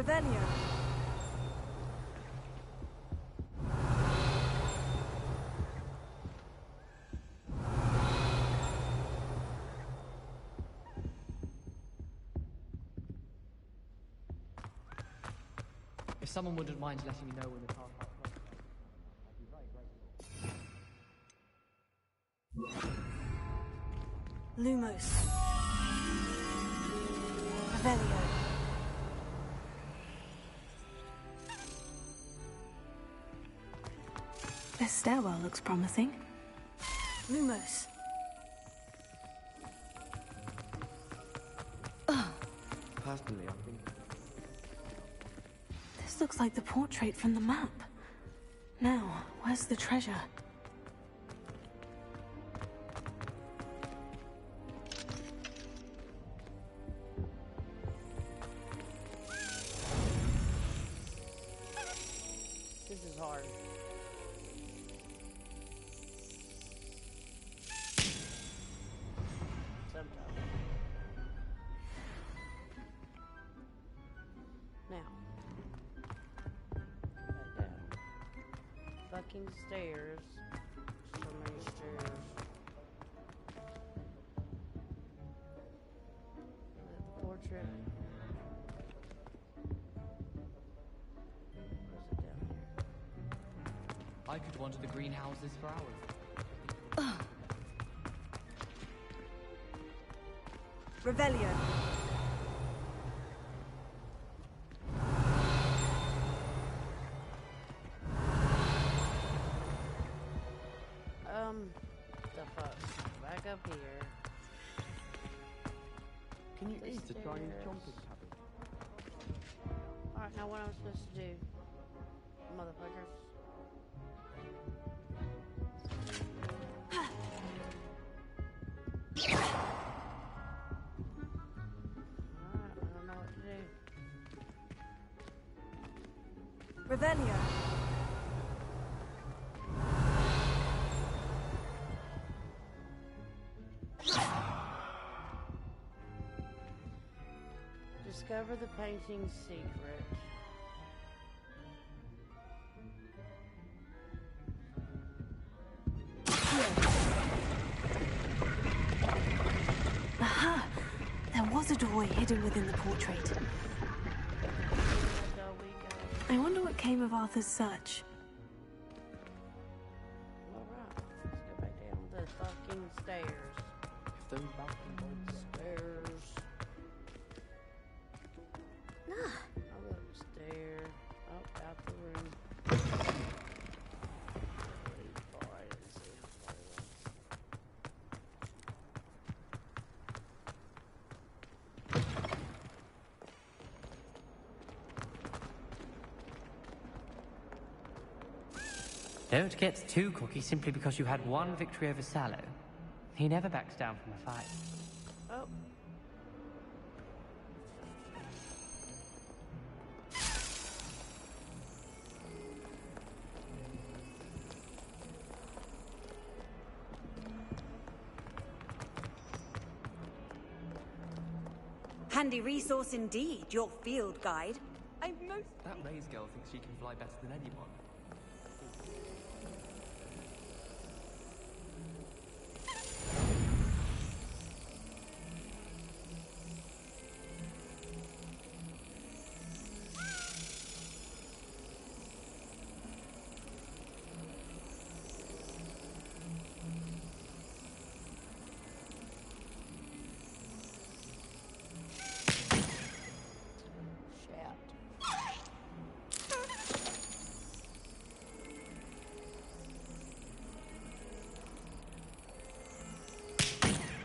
Revelio. If someone wouldn't mind letting me know when the car park closes, I'd be very grateful. Lumos. Revelio. This stairwell looks promising. Lumos. Personally, I think This looks like the portrait from the map. Now, where's the treasure? This is hard. Sometimes. Now. Back down. Fucking stairs. So many stairs. The portrait. Where's it down here? I could wander the greenhouses for hours. Revelio. The fuck? Back up here. can you The eat a Chinese stairs. jumping cabbage? Alright, now what am I supposed to do? Motherfuckers. Alright, I don't know what to do. Revelio. Discover the painting's secret. Aha! There was a doorway hidden within the portrait. Where do we go? I wonder what came of Arthur's search. Alright, let's go back down the fucking stairs. If those balcony Stairs. Oh, look, stair. Oh, out the room. Pretty far, I didn't see how far it was. Don't get too cocky simply because you had one victory over Sallow. He never backs down from a fight. Oh. Handy resource indeed, your field guide. That Maze girl thinks she can fly better than anyone.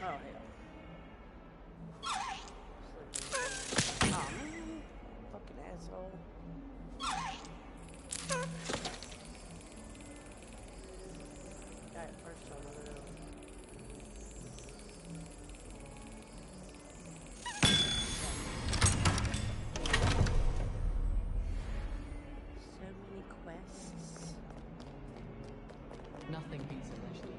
Oh, hell. Oh, man. Fucking asshole. Got it first time I know. So many quests. Nothing beats a leisure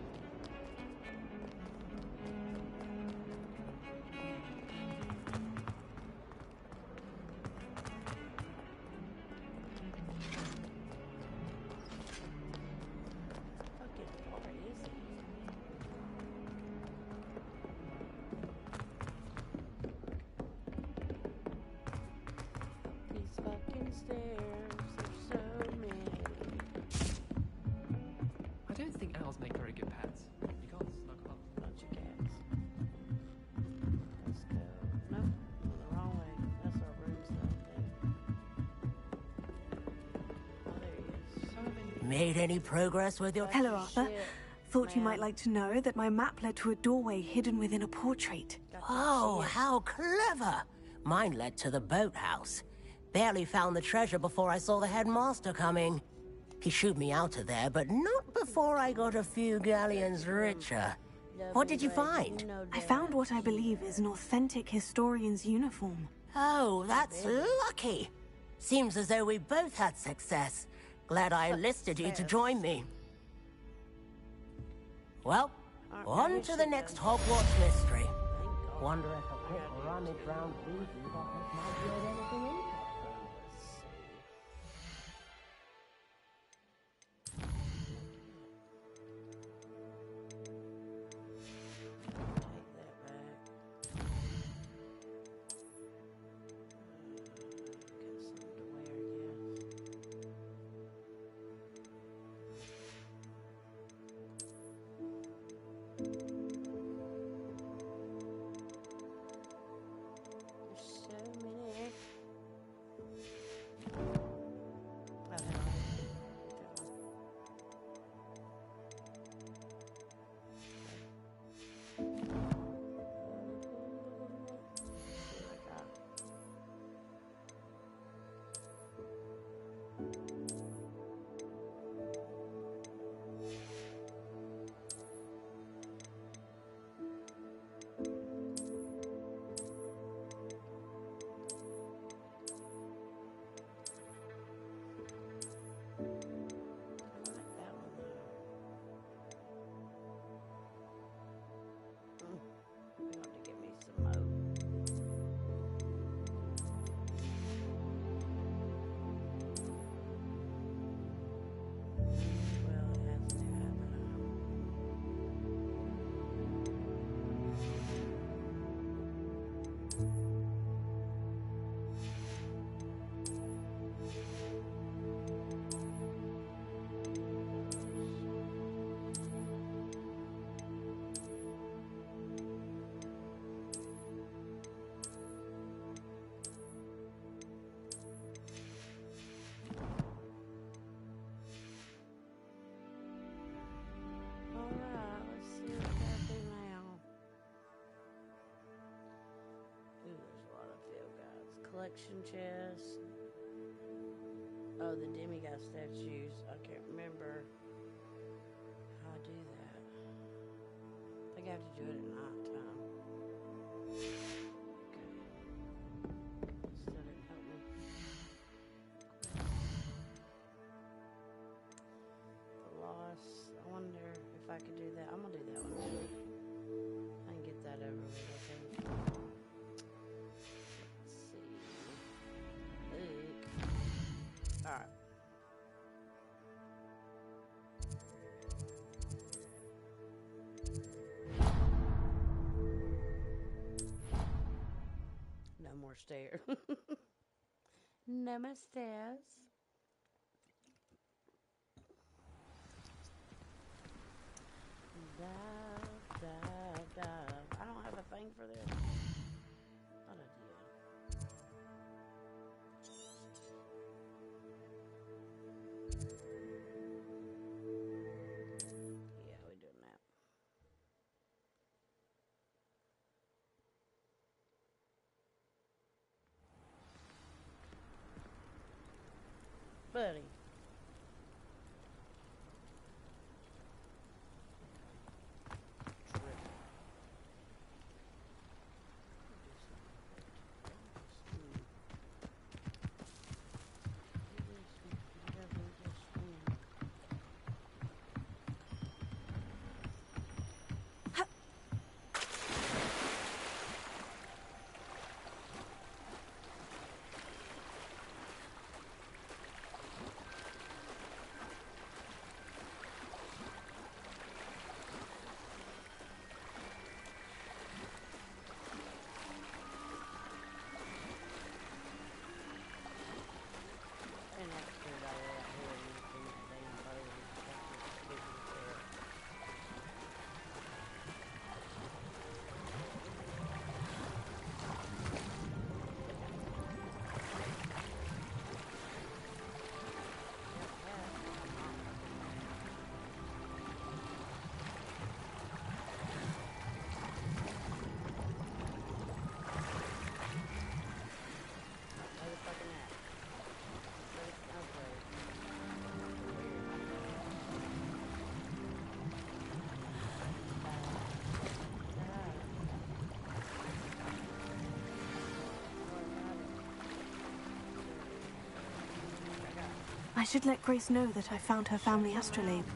Made any progress with your... Hello, Arthur. Thought you might like to know that my map led to a doorway hidden within a portrait. Oh, how clever! Mine led to the boathouse. Barely found the treasure before I saw the headmaster coming. He shooed me out of there, but not before I got a few galleons richer. What did you find? I found what I believe is an authentic historian's uniform. Oh, that's lucky. Seems as though we both had success. Glad I enlisted you to join me. Well, on to the next Hogwarts mystery. Wonder if a quick rummage round Weasley's office might yield anything interesting. Collection chest. Oh, the demigod statues. I can't remember how I do that. I think I have to do it at night time. Okay. Still didn't help me. The loss. I wonder if I could do that. I'm gonna do that one. I can get that over with, I think. Alright. No more stairs. No more stairs. Dive, dive, dive. I don't have a thing for this. Not a deal. Yeah, we're doing that. Buddy. I should let Grace know that I found her family astrolabe.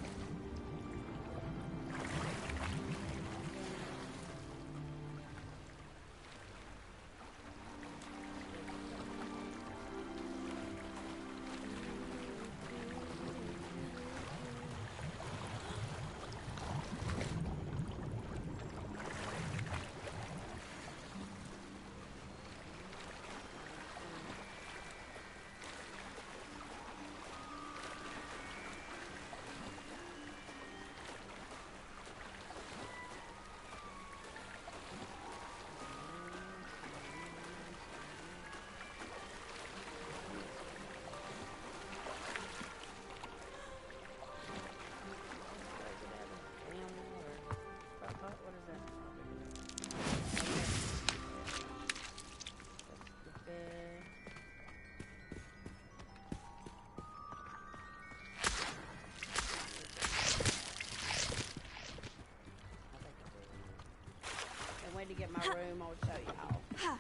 To get my room, I'll show y'all.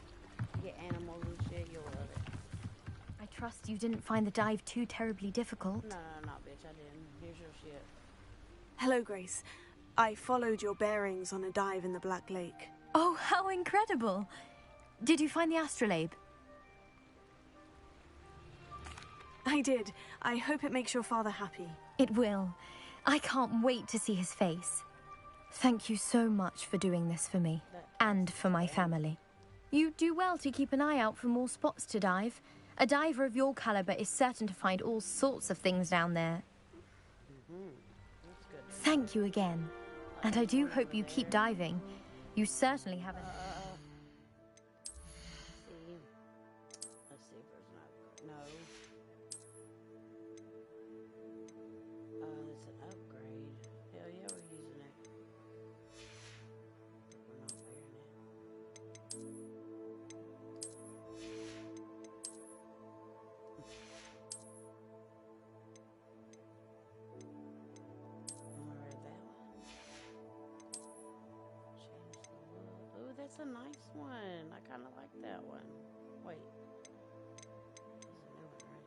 Get animals and shit, you'll love it. I trust you didn't find the dive too terribly difficult. No, not bitch, I didn't. Here's your shit. Hello, Grace. I followed your bearings on a dive in the Black Lake. Oh, how incredible! Did you find the astrolabe? I did. I hope it makes your father happy. It will. I can't wait to see his face. Thank you so much for doing this for me, and for my family. You do well to keep an eye out for more spots to dive. A diver of your caliber is certain to find all sorts of things down there. Thank you again. And I do hope you keep diving. You certainly haven't... Let's see if there's no... It's an upgrade. Hell yeah, we're using it. We're not wearing it. That's a nice one. I kind of like that one. Wait. There's a new one, right?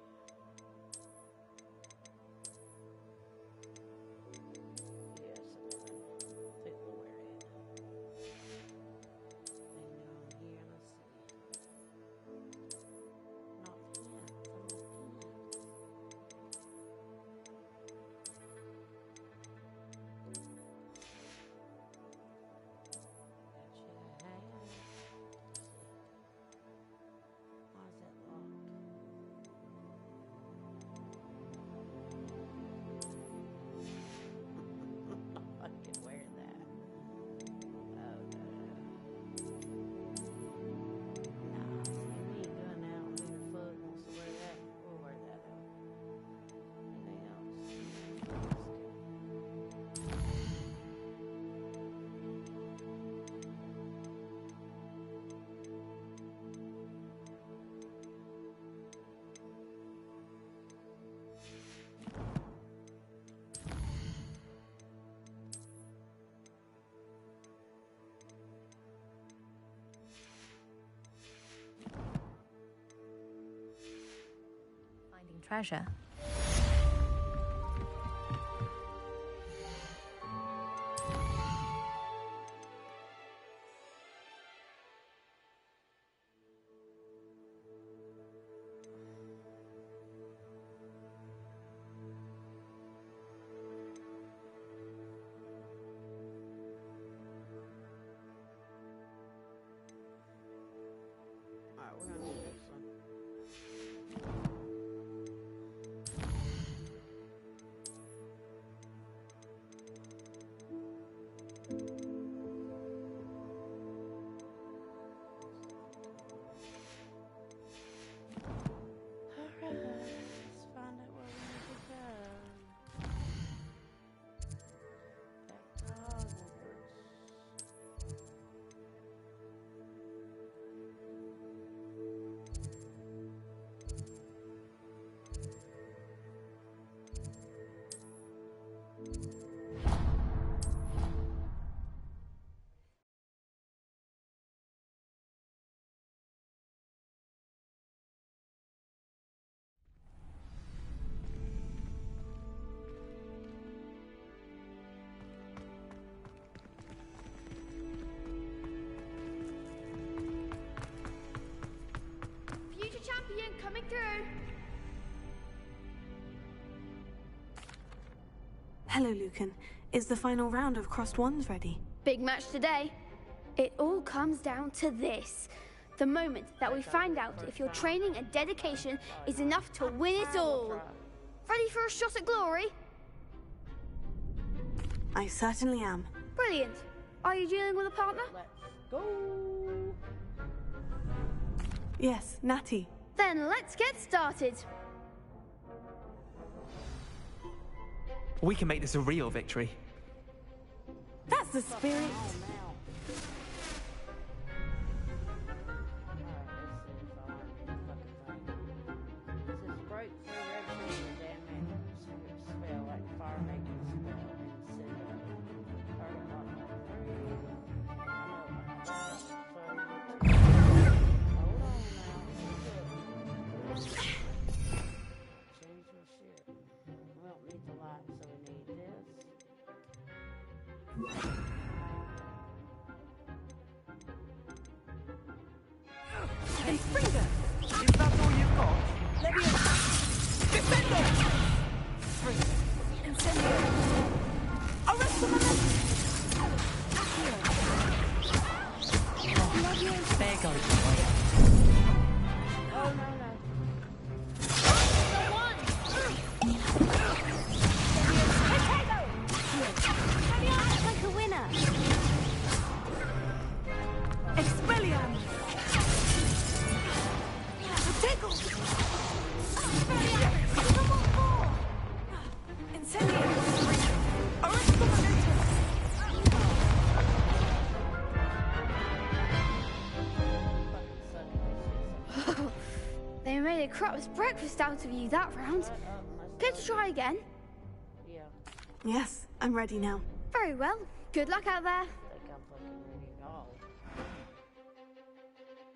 Yeah, it's a new one. I think we'll wear it. And down here, let's see. Not pants. I want pants. Treasure. Alright, we're gonna do this one. Let's find out where we need to go. Back to Hogwarts. Hello, Lucan. Is the final round of Crossed Wands ready? Big match today. It all comes down to this. The moment that we find out if your training and dedication is enough to win it all. Ready for a shot at glory? I certainly am. Brilliant. Are you dealing with a partner? Let's go. Yes, Natty. Then let's get started. We can make this a real victory. That's the spirit. Is that all you've got? Defendo! Incendio! Arresto momento! There goes the way. Oh, no. Act like a winner. Expelliarmus! Tickle! Incendio! Arresto momento! They made a crap's breakfast out of you that round. Care to try again? Yeah. Yes, I'm ready now. Very well. Good luck out there. I think I'm fucking ready to go.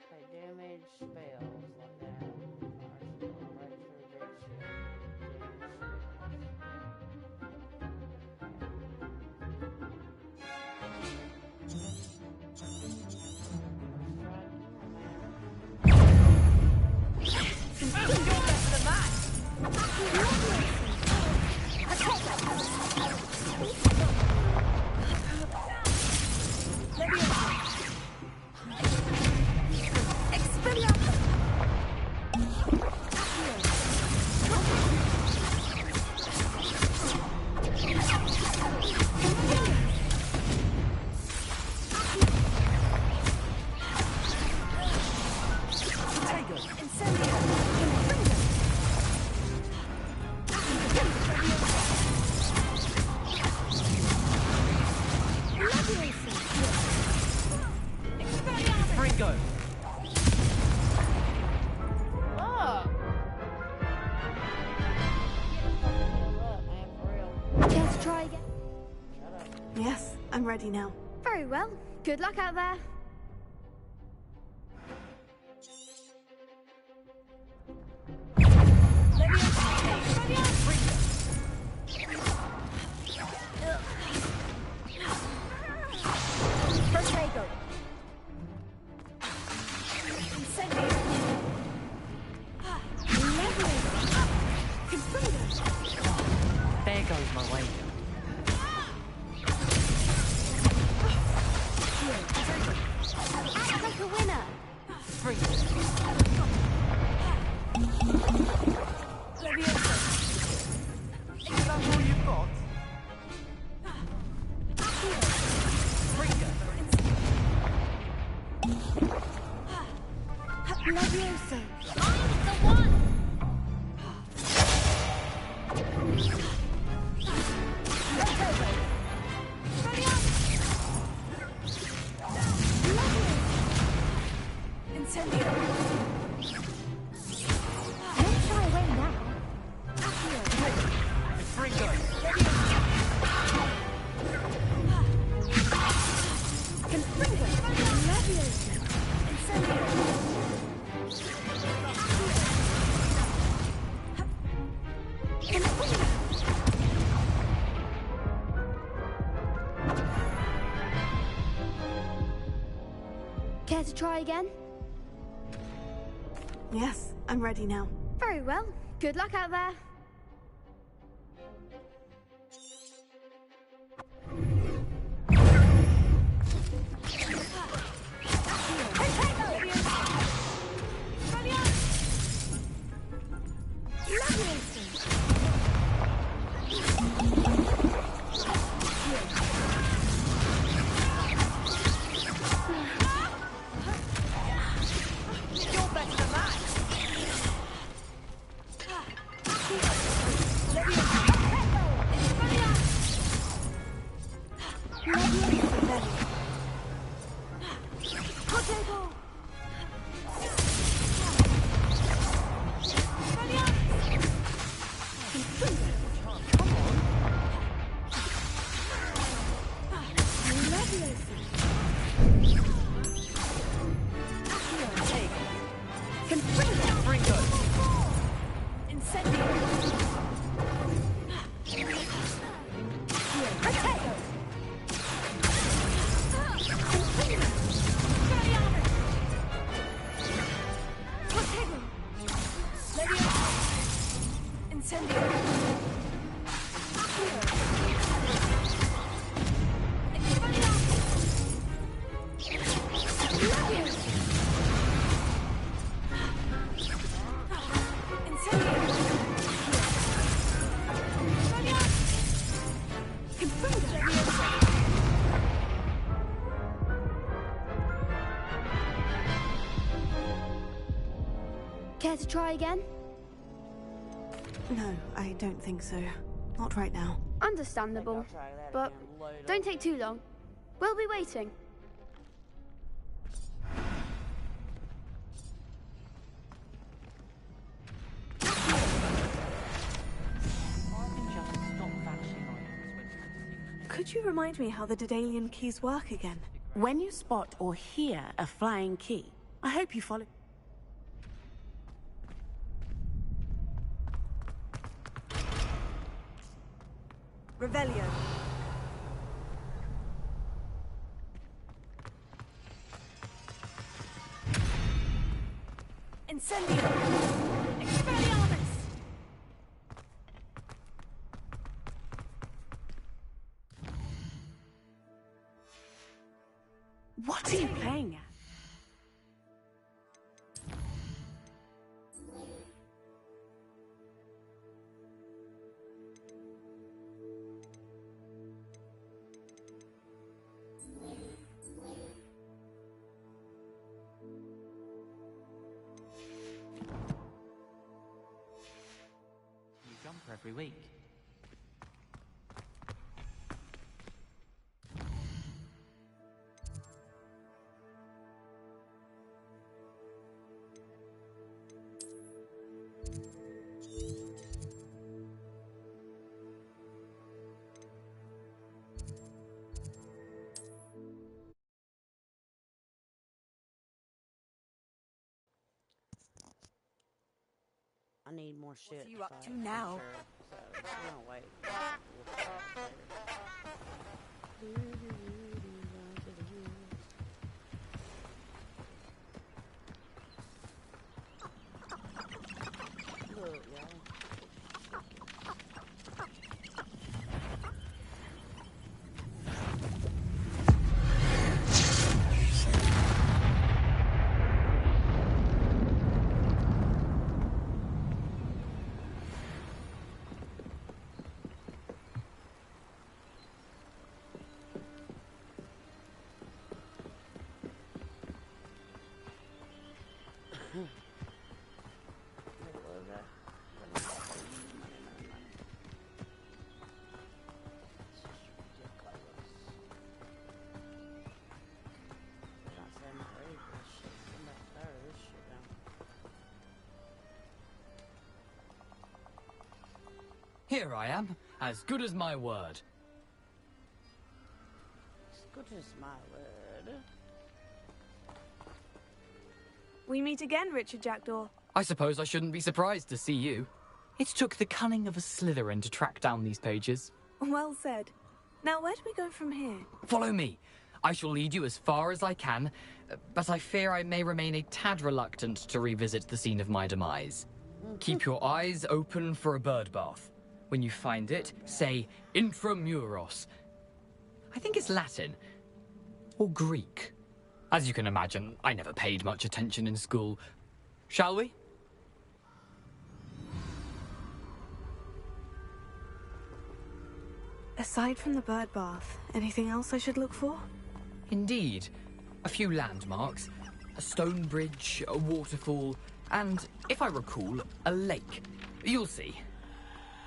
Okay, damage spells like that. Arsenal, right through big shit. Ringo! Care to try again? Yes, I'm ready now. Very well. Good luck out there. Protego! There goes my wager. Act like a winner. Is that all you've got? Levioso! I'm the one. Incendio! Don't shy away now. Ringo! Confringo! Levioso! Incendio! Care to try again? Yes, I'm ready now. Very well. Good luck out there. Care to try again? No, I don't think so. Not right now. Understandable. But don't take too long. We'll be waiting. Could you remind me how the Daedalian keys work again? When you spot or hear a flying key, I hope you follow. Revelio. Incendio. Expelliarmus. What are you playing at? You jump every week. I need more shit. What are you up to now? So, no, wait. Look, y'all. Here I am, as good as my word. As good as my word. We meet again, Richard Jackdaw. I suppose I shouldn't be surprised to see you. It took the cunning of a Slytherin to track down these pages. Well said. Now, where do we go from here? Follow me. I shall lead you as far as I can, but I fear I may remain a tad reluctant to revisit the scene of my demise. Keep your eyes open for a bird bath. When you find it, say intramuros. I think it's Latin. Or Greek. As you can imagine, I never paid much attention in school. Shall we? Aside from the bird bath, anything else I should look for? Indeed. A few landmarks, a stone bridge, a waterfall, and, if I recall, a lake. You'll see.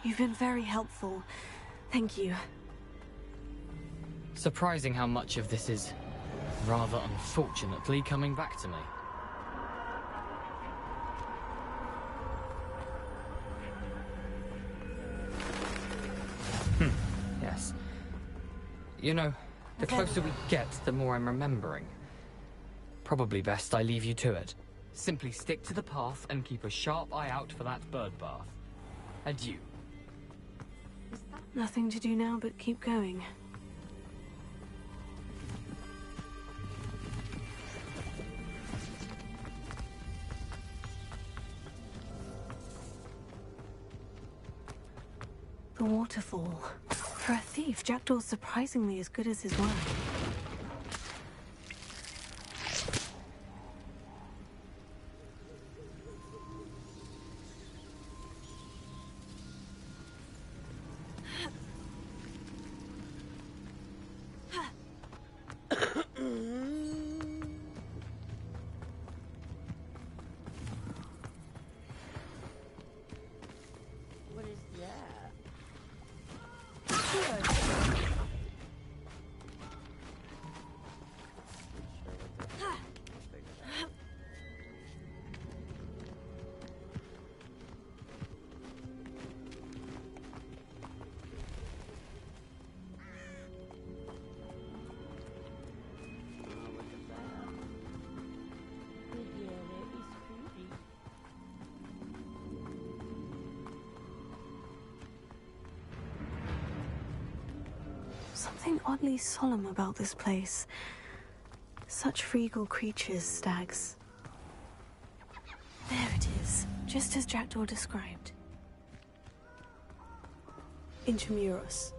You've been very helpful. Thank you. Surprising how much of this is, rather unfortunately, coming back to me. Yes. You know, the closer we get, the more I'm remembering. Probably best I leave you to it. Simply stick to the path and keep a sharp eye out for that bird bath. Adieu. Nothing to do now but keep going. The waterfall. For a thief, Jackdaw's surprisingly as good as his word. something oddly solemn about this place. Such regal creatures, stags. There it is, just as Jackdaw described. Intramuros.